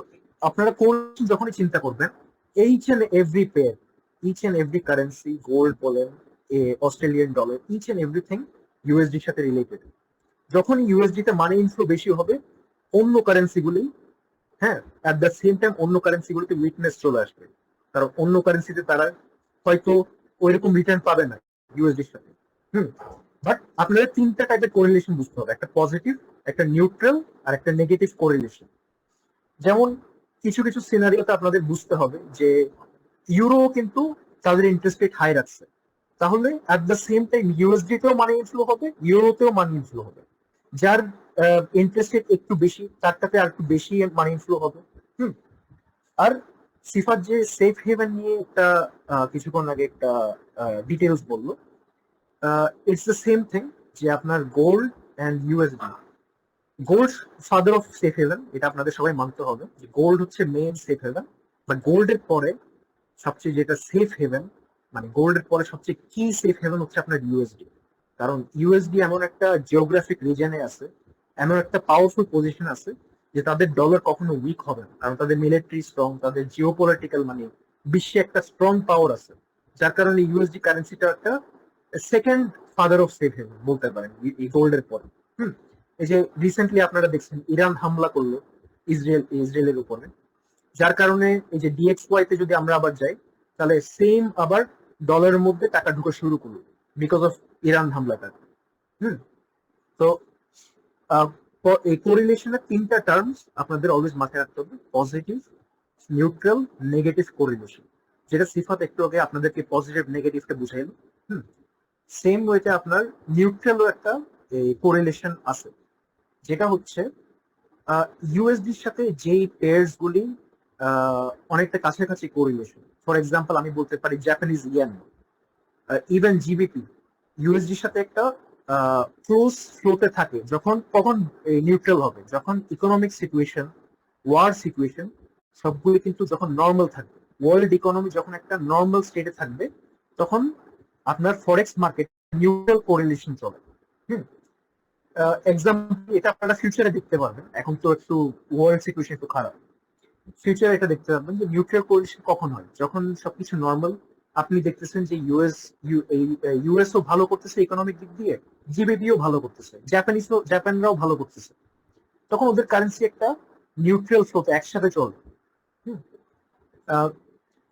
আপনারা কোন যখনই চিন্তা করবেন, each and every pair, each and every currency, gold বলেন, Australian dollar, each and everything ইউএসডির সাথে রিলেটেড, যখন ইউএসডি তে মানি ইনফ্লো বেশি হবে অন্য কারেন্সি গুলি, হ্যাঁ অ্যাট দ্য সেম টাইম অন্য কারেন্সি গুলিতে উইকনেস চলে আসবে, কারণ অন্য কারেন্সিতে তারা হয়তো ওইরকম রিটার্ন পাবে না ইউএসডির সাথে। বাট আপনাদের তিনটা টাইপের কোরিলেশন বুঝতে হবে, একটা পজিটিভ, একটা নিউট্রাল, আর একটা নেগেটিভ কোরিলেশন। যেমন কিছু কিছু সিনারিওতে আপনাদের বুঝতে হবে যে ইউরো কিন্তু তাদের ইন্টারেস্ট রেট হাই রাখছে, তাহলে at the same time USD তেও মানি ইনফ্লো হবে, ইউরোতেও মানি ইনফ্লো হবে, যার ইন্টারেস্ট রেট একটু বেশি তারটাতে আর একটু বেশি মানি ইনফ্লো হবে। আর সিফাত যে সেফ হেভেন নিয়ে একটা কিছুক্ষণ আগে একটা ডিটেলস বললো, ইটস দ্য সেম থিং যে আপনার gold and USD, gold father of safe haven, এটা আপনাদের সবাই মানতে হবে যে গোল্ড হচ্ছে মেইন সেফ হেভেন, বাট গোল্ডের পরে সবচেয়ে যেটা সেফ হেভেন, মানে গোল্ডের পরে সবচেয়ে কি সেফ হেভেন হচ্ছে আপনার ইউএসডি, কারণ ইউএসডি এমন একটা জিওগ্রাফিক রিজনে আছে, এমন একটা পাওয়ারফুল পজিশন আছে যে তাদের ডলার কখনো উইক হবে না, কারণ তাদের মিলিটারি স্ট্রং, তাদের জিও পলিটিক্যাল মানে বিশ্বে একটা স্ট্রং পাওয়ার আছে, যার কারণে ইউএসডি কারেন্সিটা একটা second father of safe haven বলতে পারেন এই গোল্ডের পরে। এই যে রিসেন্টলি আপনারা দেখছেন ইরান হামলা করলো ইসরায়েলের উপরে, যার কারণে এই যে ডিএক্সওয়াই তে যদি আমরা আবার যাই, তাহলে সেম আবার ডলারের মধ্যে টাকা ঢুকা শুরু করলো বিকজ অফ ইরান হামলাটা। তো এই কোরিলেশনের তিনটা টার্মস আপনাদের অলওয়েজ মাথায় রাখতে হবে, পজিটিভ, নিউট্রাল, নেগেটিভ কোরিলেশন, যেটা সিফাত একটু আগে আপনাদেরকে পজিটিভ নেগেটিভটা বুঝাইল। সেম ওয়েতে আপনার নিউট্রালও একটা কোরিলেশন আছে, যেটা হচ্ছে ইউএসডির সাথে যেই পেয়ার্স গুলি অনেকটা কাছাকাছি কোরিলেশন, ফর এক্সাম্পল আমি বলতে পারি জাপানিজ ইয়েন, ইভেন জিবিপি ইউএসডির সাথে একটা ক্লোজ ফ্লোতে থাকে, যখন কখন নিউট্রাল হবে, যখন ইকোনমিক সিচুয়েশন, ওয়ার সিচুয়েশন সবগুলো কিন্তু যখন নর্মাল থাকবে, ওয়ার্ল্ড ইকোনমি যখন একটা নর্মাল স্টেটে থাকবে, তখন আপনার ফরেক্স মার্কেট নিউট্রাল কোরিলেশন চলে। এক্সাম্পল এটা আপনারা ফিউচারে দেখতে পারবেন, এখন তো একটু ওয়ার্ল্ড সিচুয়েশন একটু খারাপ, ফিউচারে এটা দেখতে পারবেন যে নিউট্রাল কোরিলেশন কখন হয়, যখন সবকিছু নর্মাল, আপনি দেখতেছেন যে ইউএসও ভালো করতেছে ইকোনমিক দিক দিয়ে, জিবিপিও ভালো করতেছে, জাপানরাও ভালো করতেছে, তখন ওদের কারেন্সি একটা নিউট্রাল ফ্লোতে একসাথে চলে।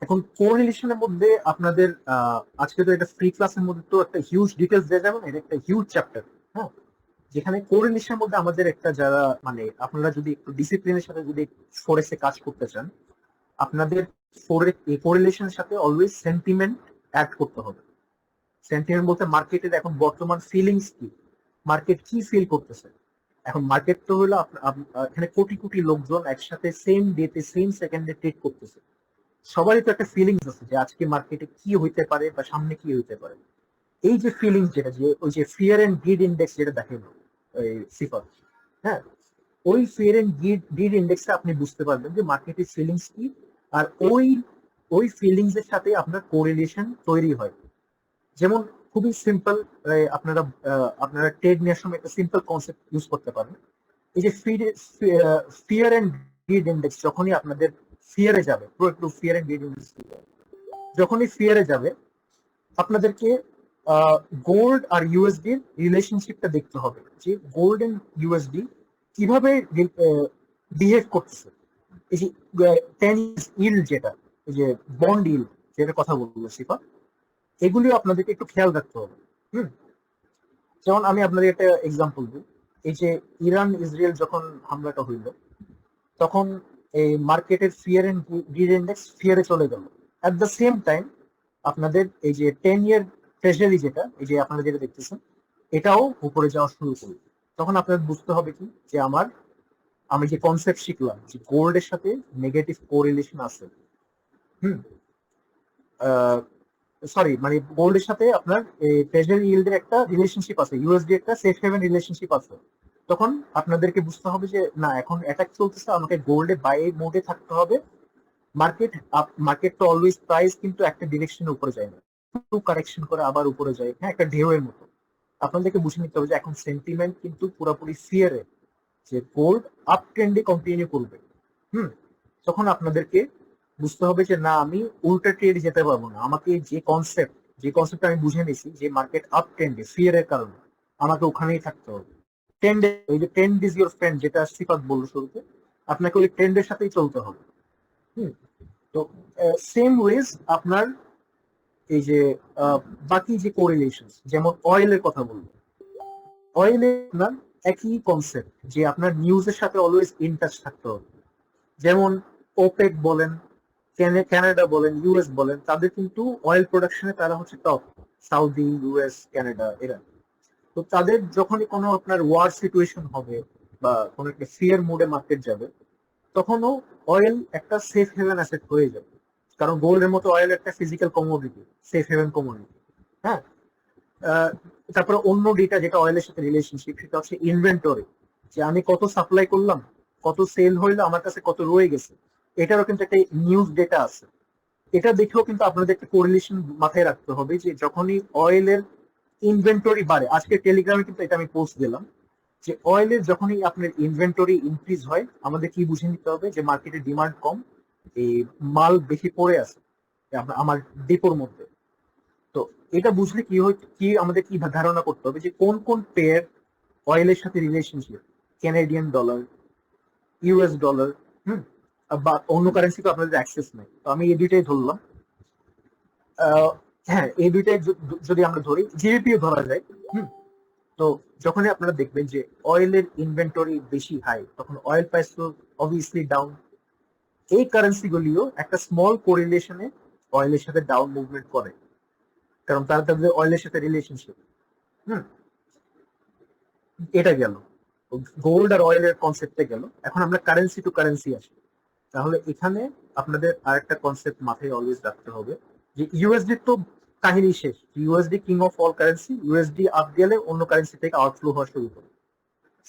এখন কোরিলেশনের মধ্যে আপনাদের আজকে তো এটা ফ্রি ক্লাসের মধ্যে তো একটা হিউজ ডিটেলস দেওয়া যাবে না, এটা একটা হিউজ চ্যাপ্টার। হ্যাঁ যেখানে কোরিলেশনের মধ্যে আমাদের একটা যারা মানে আপনারা যদি একটু ডিসিপ্লিনের সাথে যদি ফরেস্টে কাজ করতে চান, আপনাদের এই কোরিলেশনের সাথে অলওয়েজ সেন্টিমেন্ট অ্যাড করতে হবে। সেন্টিমেন্ট বলতে মার্কেটের এখন বর্তমান ফিলিংস কি, মার্কেট কি ফিল করতেছে। এখন মার্কেট তো হলো এখানে কোটি কোটি লোকজন একসাথে সেম ডেতে সেম সেকেন্ডে ট্রেড করতেছে, সবারই তো একটা ফিলিংস আছে যে আজকে মার্কেটে কি হইতে পারে বা সামনে কি হইতে পারে। এই যে ফিলিংস যেটা, যে ওই যে ফিয়ার এন্ড গ্রিড ইন্ডেক্স যেটা দেখেন সিফার, হ্যাঁ, ওই ফিয়ার এন্ড গ্রিড ইন্ডেক্সে আপনি বুঝতে পারবেন যে মার্কেটের ফিলিংস কি, আর ওই ফিলিংস এর সাথে আপনার কোরিলেশন তৈরি হয়। যেমন খুবই সিম্পল, আপনারা ট্রেড নেওয়ার সময় একটা সিম্পল কনসেপ্ট ইউজ করতে পারেন। এই যে ফিয়ার এন্ড গ্রিড ইন্ডেক্স যখনই আপনাদের ফিয়ারে যাবে, একটু ফিয়ার এন্ড গ্রিড ইন্ডেক্স যখনই ফিয়ারে যাবে, আপনাদেরকে গোল্ড আর ইউএসডির রিলেশনশিপটা দেখতে হবে, যে গোল্ড এন্ড ইউএসডি কিভাবে বিহেভ করতেছে। এই যে 10 ইল্ড যেটা, এই যে বন্ড ইল্ড যেটা কথা বলবো সিফা, এগুলিও আপনাদেরকে একটু খেয়াল রাখতে হবে। যেমন আমি আপনাদের একটা এক্সাম্পল দিই, এই যে ইরান ইসরায়েল যখন হামলাটা হইল, তখন এই মার্কেটের ফিয়ার এন্ড গ্রিড ইন্ডেক্স ফিয়ারে চলে গেল। অ্যাট দ্য সেম টাইম আপনাদের এই যে 10 ইয়ার ট্রেজারি যেটা, এই যে আপনারা যেটা দেখতেছেন, এটাও উপরে যাওয়া শুরু করবে। তখন আপনাদের বুঝতে হবে কি, যে আমি যে কনসেপ্ট শিখলাম যে গোল্ডের সাথে নেগেটিভ কোরিলেশন আছে, সরি মানে গোল্ডের সাথে আপনার ট্রেজারি ইল্ডের একটা রিলেশনশিপ আছে, ইউএসডি একটা সেফ হেভেন রিলেশনশিপ আছে। তখন আপনাদেরকে বুঝতে হবে যে না, এখন অ্যাটাক চলতেছে, আমাকে গোল্ডে বাই মোডে থাকতে হবে। মার্কেট তো অলওয়েজ প্রাইস কিন্তু একটা ডিরেকশনের উপরে যায় না, একটু কারেকশন করে আবার উপরে যায়, হ্যাঁ, একটা ঢেউয়ের মতো। আপনাদেরকে বুঝে নিতে হবে যে এখন সেন্টিমেন্ট কিন্তু পুরোপুরি ফিয়ারে, যে গোল্ড আপ ট্রেন্ডে কন্টিনিউ করবে। তখন আপনাদেরকে বুঝতে হবে যে না, আমি উল্টা ট্রেড যেতে পারবো না, আমাকে যে কনসেপ্ট আমি বুঝে নিয়েছি যে মার্কেট আপ ট্রেন্ডে ফিয়ারের কারণে, আমাকে ওখানেই থাকতে হবে। ট্রেন্ডে, ওই যে ট্রেন্ড ইজ ইউর ফ্রেন্ড যেটা সিফাত বললো শুরুতে, আপনাকে ওই ট্রেন্ডের সাথেই চলতে হবে। তো সেম ওয়েজ আপনার এই যে বাকি যে কোরিলেশন, যেমন অয়েলের কথা বলবো, অয়েলে আপনার একই কনসেপ্ট, যে আপনার নিউজের সাথে অলওয়েজ ইন টাচ থাকতে হবে। যেমন ওপেক বলেন, কানাডা বলেন, ইউএস বলেন, তাদের কিন্তু অয়েল প্রোডাকশনে তারা হচ্ছে টপ, সাউদি, ইউএস, কানাডা এরা। তো তাদের যখনই কোনো আপনার ওয়ার সিচুয়েশন হবে বা কোনো একটা ফিয়ার মোডে মার্কেট যাবে, তখনও অয়েল একটা সেফ হেভেন অ্যাসেট হয়ে যাবে, কারণ গোল্ডের মতো অয়েল একটা physical commodity, safe haven commodity. হ্যাঁ, তারপরে অন্য ডেটা যেটা অয়েলের সাথে রিলেশনশিপ, সেটা হচ্ছে ইনভেন্টরি, যে আমি কত সাপ্লাই করলাম, কত সেল হইলো, আমার কাছে কত রয়ে গেছে, এটারও কিন্তু একটা নিউজ ডেটা আছে। এটা দেখেও কিন্তু আপনাদের একটা কোরিলেশন মাথায় রাখতে হবে, যে যখনই অয়েলের ইনভেন্টরি বাড়ে, আজকে টেলিগ্রামে কিন্তু এটা আমি পোস্ট দিলাম, যে অয়েলের যখনই আপনার ইনভেন্টরি ইনক্রিজ হয়, আমাদের কি বুঝে নিতে হবে যে মার্কেটে ডিমান্ড কম, এই মাল বেশি পড়ে আছে আমার ডিপোর মধ্যে। তো এটা বুঝলে কি আমাদের কি ধারণা করতে হবে, যে কোন কোন পেয়ার অয়েলের সাথে relationship, Canadian dollar, US dollar, বা অন্য কারেন্সি তো আপনাদের অ্যাক্সেস নেই, তো আমি এই দুইটাই ধরলাম। হ্যাঁ, এই দুইটাই যদি আমরা ধরি, জিবিপিও ধরা যায়। তো যখনই আপনারা দেখবেন যে অয়েলের ইনভেন্টরি বেশি হাই, তখন অয়েল প্রাইস তো অবভিয়াসলি ডাউন। এই কারেন্সি গুলিও একটা স্মল কোরিলেশনে অয়েলের সাথে ডাউন মুভমেন্ট করে, কারণ তাদের অয়েলের সাথে রিলেশনশিপ। এটা গেল গোল্ড আর অয়েলের কনসেপ্টে গেল। এখন আমরা কারেন্সি টু কারেন্সি আসি। তাহলে এখানে আপনাদের আরেকটা কনসেপ্ট মাথায় অলওয়েজ রাখতে হবে, যে ইউএসডি তো কাহিনী শেষ, USD king of all currency, USD up গেলে অন্য কারেন্সি থেকে আউটফ্লো হওয়া শুরু করে।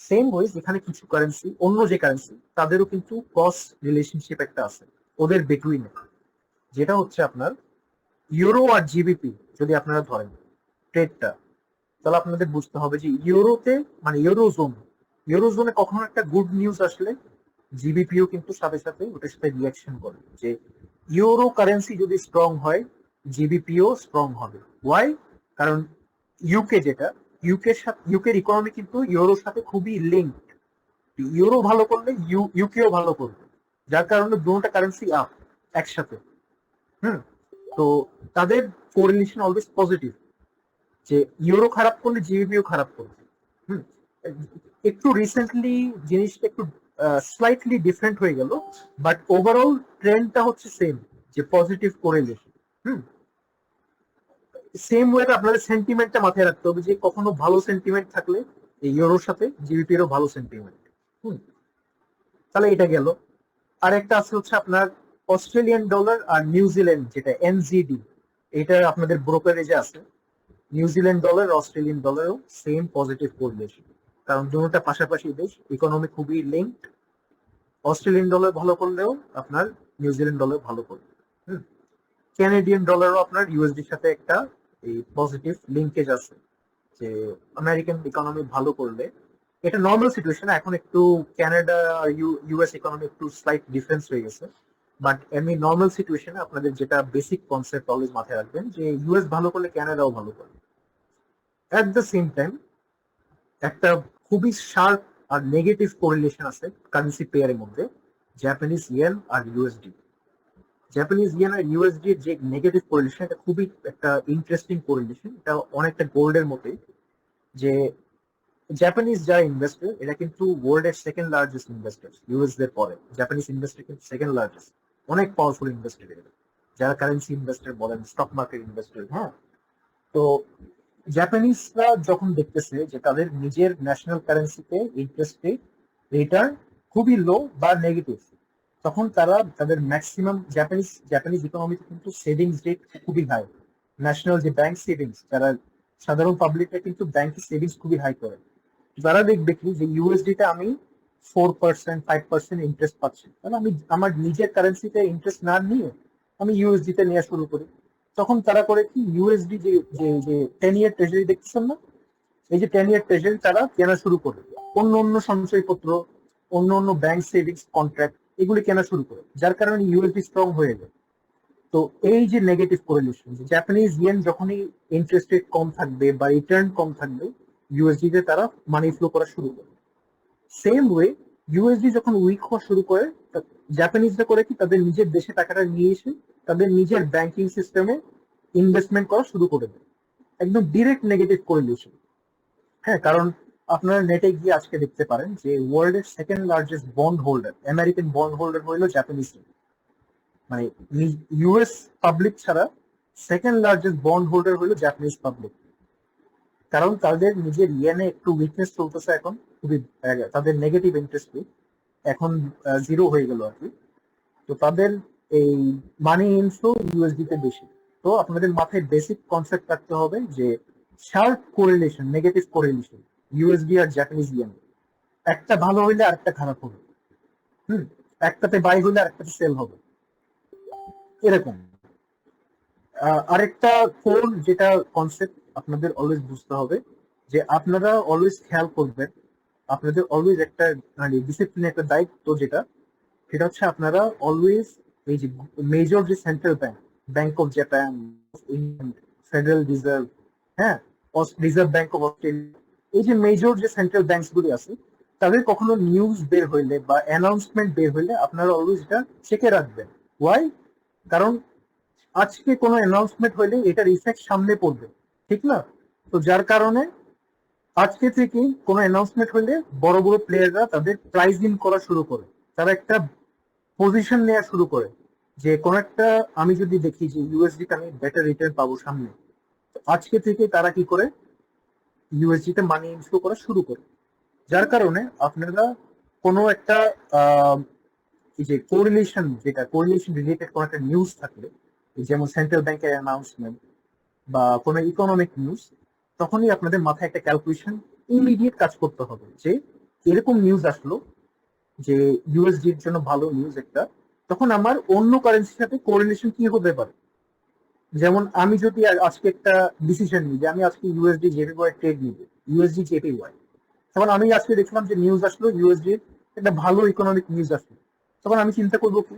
সেম ওয়েজ এখানে কিছু কারেন্সি, অন্য যে কারেন্সি, তাদেরও কিন্তু ক্রস রিলেশনশিপ একটা আছে ওদের বিটুইনে, যেটা হচ্ছে আপনার ইউরো আর জিবিপি। যদি আপনারা ধরেন ট্রেডটা, তাহলে আপনাদের বুঝতে হবে যে ইউরোতে, মানে ইউরোজোনে কখনো একটা গুড নিউজ আসলে জিবিপিও কিন্তু সাথে সাথে ওটার সাথে রিয়াকশন করে, যে ইউরো কারেন্সি যদি স্ট্রং হয়, জিবিপিও স্ট্রং হবে। ওয়াই? কারণ ইউকে যেটা, ইউকের ইকোনমি কিন্তু ইউরোর সাথে খুবই লিঙ্কড। ইউরো ভালো করলে ইউকেও ভালো করবে, যার কারণে দুটো কারেন্সি আপ একসাথে। তো তাদের কোরিলেশন অলওয়েজ পজিটিভ, যে ইউরো খারাপ করলে জিবিপিও খারাপ করবে। একটু রিসেন্টলি জিনিসটা একটু স্লাইটলি ডিফারেন্ট হয়ে গেল, বাট ওভারঅল ট্রেন্ডটা হচ্ছে সেম, যে পজিটিভ কোরিলেশন। সেম ওয়েতে আপনাদের সেন্টিমেন্টটা মাথায় রাখতে হবে যে কখনো ভালো সেন্টিমেন্ট থাকলে এই ইউরোর সাথে জিবিপিরও ভালো সেন্টিমেন্ট। তাহলে এটা গেল। আর একটা আছে হচ্ছে আপনার অস্ট্রেলিয়ান ডলার আর নিউজিল্যান্ড যেটা এনজিডি, এটা আপনাদের ব্রোকারেজে আছে। নিউজিল্যান্ড ডলার অস্ট্রেলিয়ান ডলারও সেম পজিটিভ কোরিলেশন, কারণ দুটোটা পাশাপাশি দেশ, ইকোনমি খুবই লিঙ্কড। অস্ট্রেলিয়ান ডলার ভালো করলেও আপনার নিউজিল্যান্ড ডলার ভালো করবে। ক্যানাডিয়ান ডলারও আপনার ইউএসডির সাথে একটা এই পজিটিভ লিঙ্কেজ আছে, যে আমেরিকান ইকোনমি ভালো করলে, এটা নর্মাল সিচুয়েশন। এখন একটু কানাডা আর ইউএস ইকোনমি একটু স্লাইট ডিফারেন্স হয়ে গেছে, বাট এমনি নর্মাল সিচুয়েশনে আপনাদের যেটা বেসিক কনসেপ্ট অলওয়েজ মাথায় রাখবেন যে ইউএস ভালো করলে কানাডাও ভালো করবে। অ্যাট দ্য সেম টাইম একটা খুবই শার্প আর নেগেটিভ কোরিলেশন আছে কারেন্সি পেয়ারের মধ্যে, জাপানিজ ইয়েন আর ইউএসডি। জাপানিজ ইয়েন আর ইউএসডি যে নেগেটিভ কোরিলেশন, এটা খুবই একটা ইন্টারেস্টিং কোরিলেশন। এটা অনেকটা গোল্ডের মতোই, যে জাপানিজ যারা ইনভেস্টর এরা কিন্তু ওয়ার্ল্ডের সেকেন্ড লার্জেস্ট ইনভেস্টার, ইউএস দের পরে জাপানিজ ইনভেস্টর কিন্তু সেকেন্ড লার্জেস্ট, অনেক পাওয়ারফুল ইনভেস্টর এরা, যারা কারেন্সি ইনভেস্টর বলেন, স্টক মার্কেট ইনভেস্টর। হ্যাঁ, তো জাপানিজরা যখন দেখতেছে যে তাদের নিজের ন্যাশনাল কারেন্সিতে ইন্টারেস্ট রেট রিটার্ন খুবই লো বা নেগেটিভ, তখন তারা তাদের ম্যাক্সিমাম জাপানিজ ইকোনমিতে কিন্তু সেভিংস রেট খুবই হাই। ন্যাশনাল যে ব্যাংক সেভিংস, যারা সাধারণ পাবলিকরা কিন্তু ব্যাংকে সেভিংস খুবই হাই করে, যারা দেখবে কি যে ইউএসডিতে আমি 4% 5% ইন্টারেস্ট পাচ্ছি, তাহলে আমি আমার নিজের কারেন্সিতে ইন্টারেস্ট না নিয়ে আমি ইউএসডিতে নেওয়া শুরু করি। তখন তারা করে কি, ইউএসডি যে যে যে 10 ইয়ার ট্রেজারি দেখতেছেন না, এই যে 10 ইয়ার ট্রেজারি তারা কেনা শুরু করে, অন্য সঞ্চয়পত্র, অন্য ব্যাংক সেভিংস কন্ট্রাক্ট এগুলি কেনা শুরু করে, যার কারণে ইউএসডি স্ট্রং হয়ে যায়। তো এই যে নেগেটিভ কোরিলেশন, যে জাপানিজ ইয়েন যখনই ইন্টারেস্ট রেট কম থাকবে বা রিটার্ন কম থাকবে, ইউএসডি তে তারা মানি ফ্লো করা শুরু করে। সেম ওয়ে ইউএসডি যখন উইক হওয়া শুরু করে, জাপানিজরা করে কি, তাদের নিজের দেশে টাকাটা নিয়ে এসে তাদের নিজের ব্যাংকিং সিস্টেমে ইনভেস্টমেন্ট করা শুরু করে দেয়। একদম ডিরেক্ট নেগেটিভ কোরিলেশন। হ্যাঁ, কারণ আপনারা নেটে গিয়ে আজকে দেখতে পারেন যে ওয়ার্ল্ডের second largest bond holder, American bond holder হইলো জাপানিজ, মানে ইউএস পাবলিক ছাড়া সেকেন্ড লার্জেস্ট বন্ড হোল্ডার হইলো জাপানিজ পাবলিক। কারণ তাদের নিজের ইয়েনে একটু উইকনেস চলতেছে এখন, খুবই তাদের নেগেটিভ ইন্টারেস্ট রেট এখন 0 হয়ে গেল আর কি। তো তাদের এই মানি ইনফ্লো ইউএসডি তে বেশি। তো আপনাদের মাথায় বেসিক কনসেপ্ট রাখতে হবে যে sharp correlation, negative correlation USD আর জাপানিজ ইয়েন, একটা ভালো হইলে আরেকটা খারাপ হবে। একটাতে বাই হইলে আরেকটাতে সেল হবে, এরকম। আরেকটা কোর যেটা কনসেপ্ট আপনাদের অলওয়েজ বুঝতে হবে, যে আপনারা অলওয়েজ খেয়াল করবেন, আপনাদের অলওয়েজ একটা মানে ডিসিপ্লিন, একটা দায়িত্ব যেটা, সেটা হচ্ছে আপনারা অলওয়েজ এই যে মেজর যে central bank, bank of Japan, England, federal reserve, হ্যাঁ, রিজার্ভ ব্যাংক অফ অস্ট্রেলিয়া, এই যে মেজর যে সেন্ট্রাল ব্যাংকস গুলি আছে, তাদের কখনো নিউজ বের হইলে বা অ্যানাউন্সমেন্ট বের হইলে আপনারা অলওয়েজ এটা চেকে রাখবেন। ওয়াই? কারণ আজকে কোনো অ্যানাউন্সমেন্ট হইলে এটার ইফেক্ট সামনে পড়বে, ঠিক না? তো যার কারণে আজকে থেকে কোনো অ্যানাউন্সমেন্ট হইলে বড় বড় প্লেয়াররা তাদের প্রাইজিং করা শুরু করে, তারা একটা পজিশন নেওয়া শুরু করে, যে কোন একটা, আমি যদি দেখি যে ইউএসডি তে আমি বেটার রিটার্ন পাবো সামনে, আজকে থেকে তারা কি করে, ইউএসডি তে মানি ইনফ্লো করা শুরু করে। যার কারণে আপনারা কোনো একটা এই যে কোরিলেশন, যেটা কোরিলেশন রিলেটেড কোনো একটা নিউজ থাকলে, যেমন সেন্ট্রাল ব্যাংকের অ্যানাউন্সমেন্ট বা কোনো ইকোনমিক নিউজ, তখনই আপনাদের মাথায় একটা ক্যালকুলেশন ইমিডিয়েট কাজ করতে হবে, যে এরকম নিউজ আসলো যে ইউএসডির জন্য ভালো নিউজ একটা, তখন আমার অন্য কারেন্সির সাথে কোরিলেশন কি হতে পারে। যেমন আমি যদি আজকে একটা ডিসিশন নিই যে আমি আজকে ইউএসডি জেপিওয়াই ট্রেড নিব, ইউএসডি জেপিওয়াই, তখন আমি আজকে দেখলাম যে নিউজ আসলো ইউএসডির একটা ভালো ইকোনমিক নিউজ আসলো, তখন আমি চিন্তা করবো কি,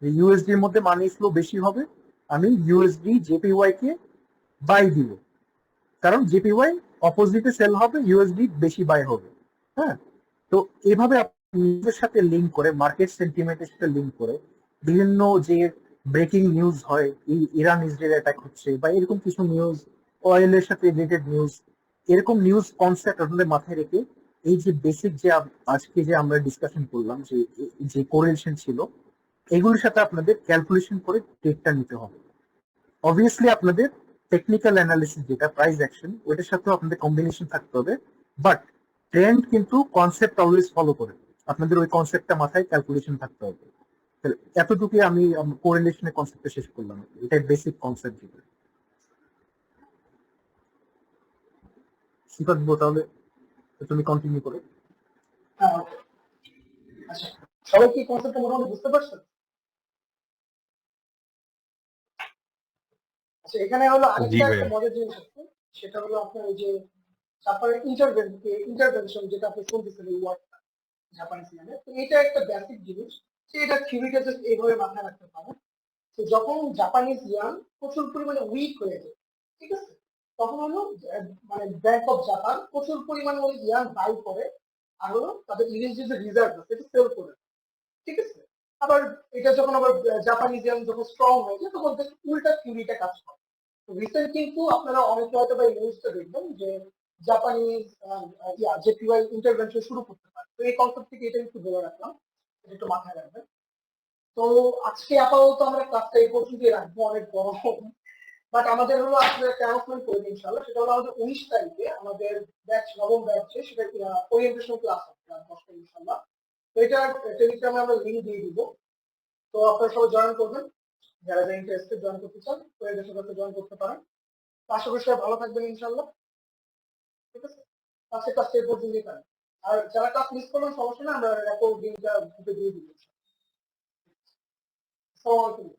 যে ইউএসডি এর মধ্যে মানি ফ্লো বেশি হবে, আমি ইউএসডি জেপিওয়াই কে বাই দিব, কারণ জেপিওয়াই অপোজিটে সেল হবে, ইউএসডি বেশি বাই হবে। হ্যাঁ, তো এভাবে নিউজের সাথে লিঙ্ক করে, মার্কেট সেন্টিমেন্টের সাথে লিঙ্ক করে, বিভিন্ন যে ব্রেকিং নিউজ হয়, ইরান ইসরায়েল অ্যাটাক হচ্ছে বা এরকম কিছু নিউজ, অয়েলের সাথে রিলেটেড নিউজ, এরকম নিউজ কনসেপ্ট আপনাদের মাথায় রেখে, এই যে বেসিক যে আজকে যে আমরা ডিসকাশন করলাম, যে কোরিলেশন ছিল, এগুলির সাথে আপনাদের ক্যালকুলেশন করে ট্রেডটা নিতে হবে। অবভিয়াসলি আপনাদের টেকনিক্যাল অ্যানালিসিস যেটা প্রাইস অ্যাকশন ওইটার সাথেও আপনাদের কম্বিনেশন থাকতে হবে, বাট ট্রেন্ড কিন্তু কনসেপ্ট অলওয়েজ ফলো করে, আপনাদের ওই কনসেপ্টটা মাথায় ক্যালকুলেশন থাকতে হবে। তাহলে এতটুকুই আমি কোরিলেশনের কনসেপ্টটা শেষ করলাম, এটাই বেসিক কনসেপ্ট যেটা। সিফাত বো, তাহলে তুমি কন্টিনিউ করো। হ্যাঁ, okay. আচ্ছা, সবাই কি কনসেপ্টটা মোটামুটি বুঝতে পারছেন? আচ্ছা, এখানে হলো জি আরেকটা একটা ভাইয়া। মজার জিনিস আছে, সেটা হলো আপনার ওই যে জাপানের ইন্টারভেনশন যেটা আপনি শুনতেছেন এই ওয়ার্ডটা জাপানিজ মানে, তো এটা একটা বেসিক জিনিস, যে এটা থিওরিটা জাস্ট এইভাবে মাথায় রাখতে পারেন। তো যখন জাপানিজ ইয়ান প্রচুর পরিমাণে উইক হয়ে যায়, ঠিক আছে, তখন হলো মানে ব্যাংক অফ জাপান প্রচুর পরিমাণে ওই ইয়ান বাই করে, আর হলো তাদের ইউএসডি যে রিজার্ভ আছে এটা সেল করে, ঠিক আছে। আবার এটা যখন আবার জাপানিজ ইয়ান যখন স্ট্রং হয়ে যায় তখন উল্টা থিওরিটা কাজ করে। রিসেন্ট কিন্তু আপনারা অনেকে হয়তো বা নিউজটা দেখবেন যে জাপানিজ জেপিওয়াই ইন্টারভেনশন শুরু করতে পারে। তো এই কনসেপ্ট থেকে এটা একটু বলে রাখলাম, এটা একটু মাথায় রাখবেন। তো আজকে আপাতত আমরা ক্লাসটা এই পর্যন্তই রাখবো, অনেক বড়, বাট আমাদের হলো আসলে একটা অ্যানাউন্সমেন্ট করবো ইনশাল্লাহ, সেটা হলো আমাদের 19 তারিখে আমাদের ব্যাচ নবম ব্যাচে সেটা ওরিয়েন্টেশন ক্লাস হবে রাত 10টা ইনশাল্লাহ। তো এটা টেলিগ্রামে আমরা লিঙ্ক দিয়ে দিব, তো আপনারা সবাই জয়েন করবেন, যারা যারা ইন্টারেস্টেড জয়েন করতে চান ওরিয়েন্টেশন ক্লাসে জয়েন করতে পারেন। আশা করি সবাই ভালো থাকবেন ইনশাল্লাহ, ঠিক আছে। আজকে ক্লাসটা এই পর্যন্তই থাকবে, আর যারা ক্লাস মিস করবেন সমস্যা না, আমরা রেকর্ড লিঙ্কটা দিয়ে দিব। আসসালামু আলাইকুম।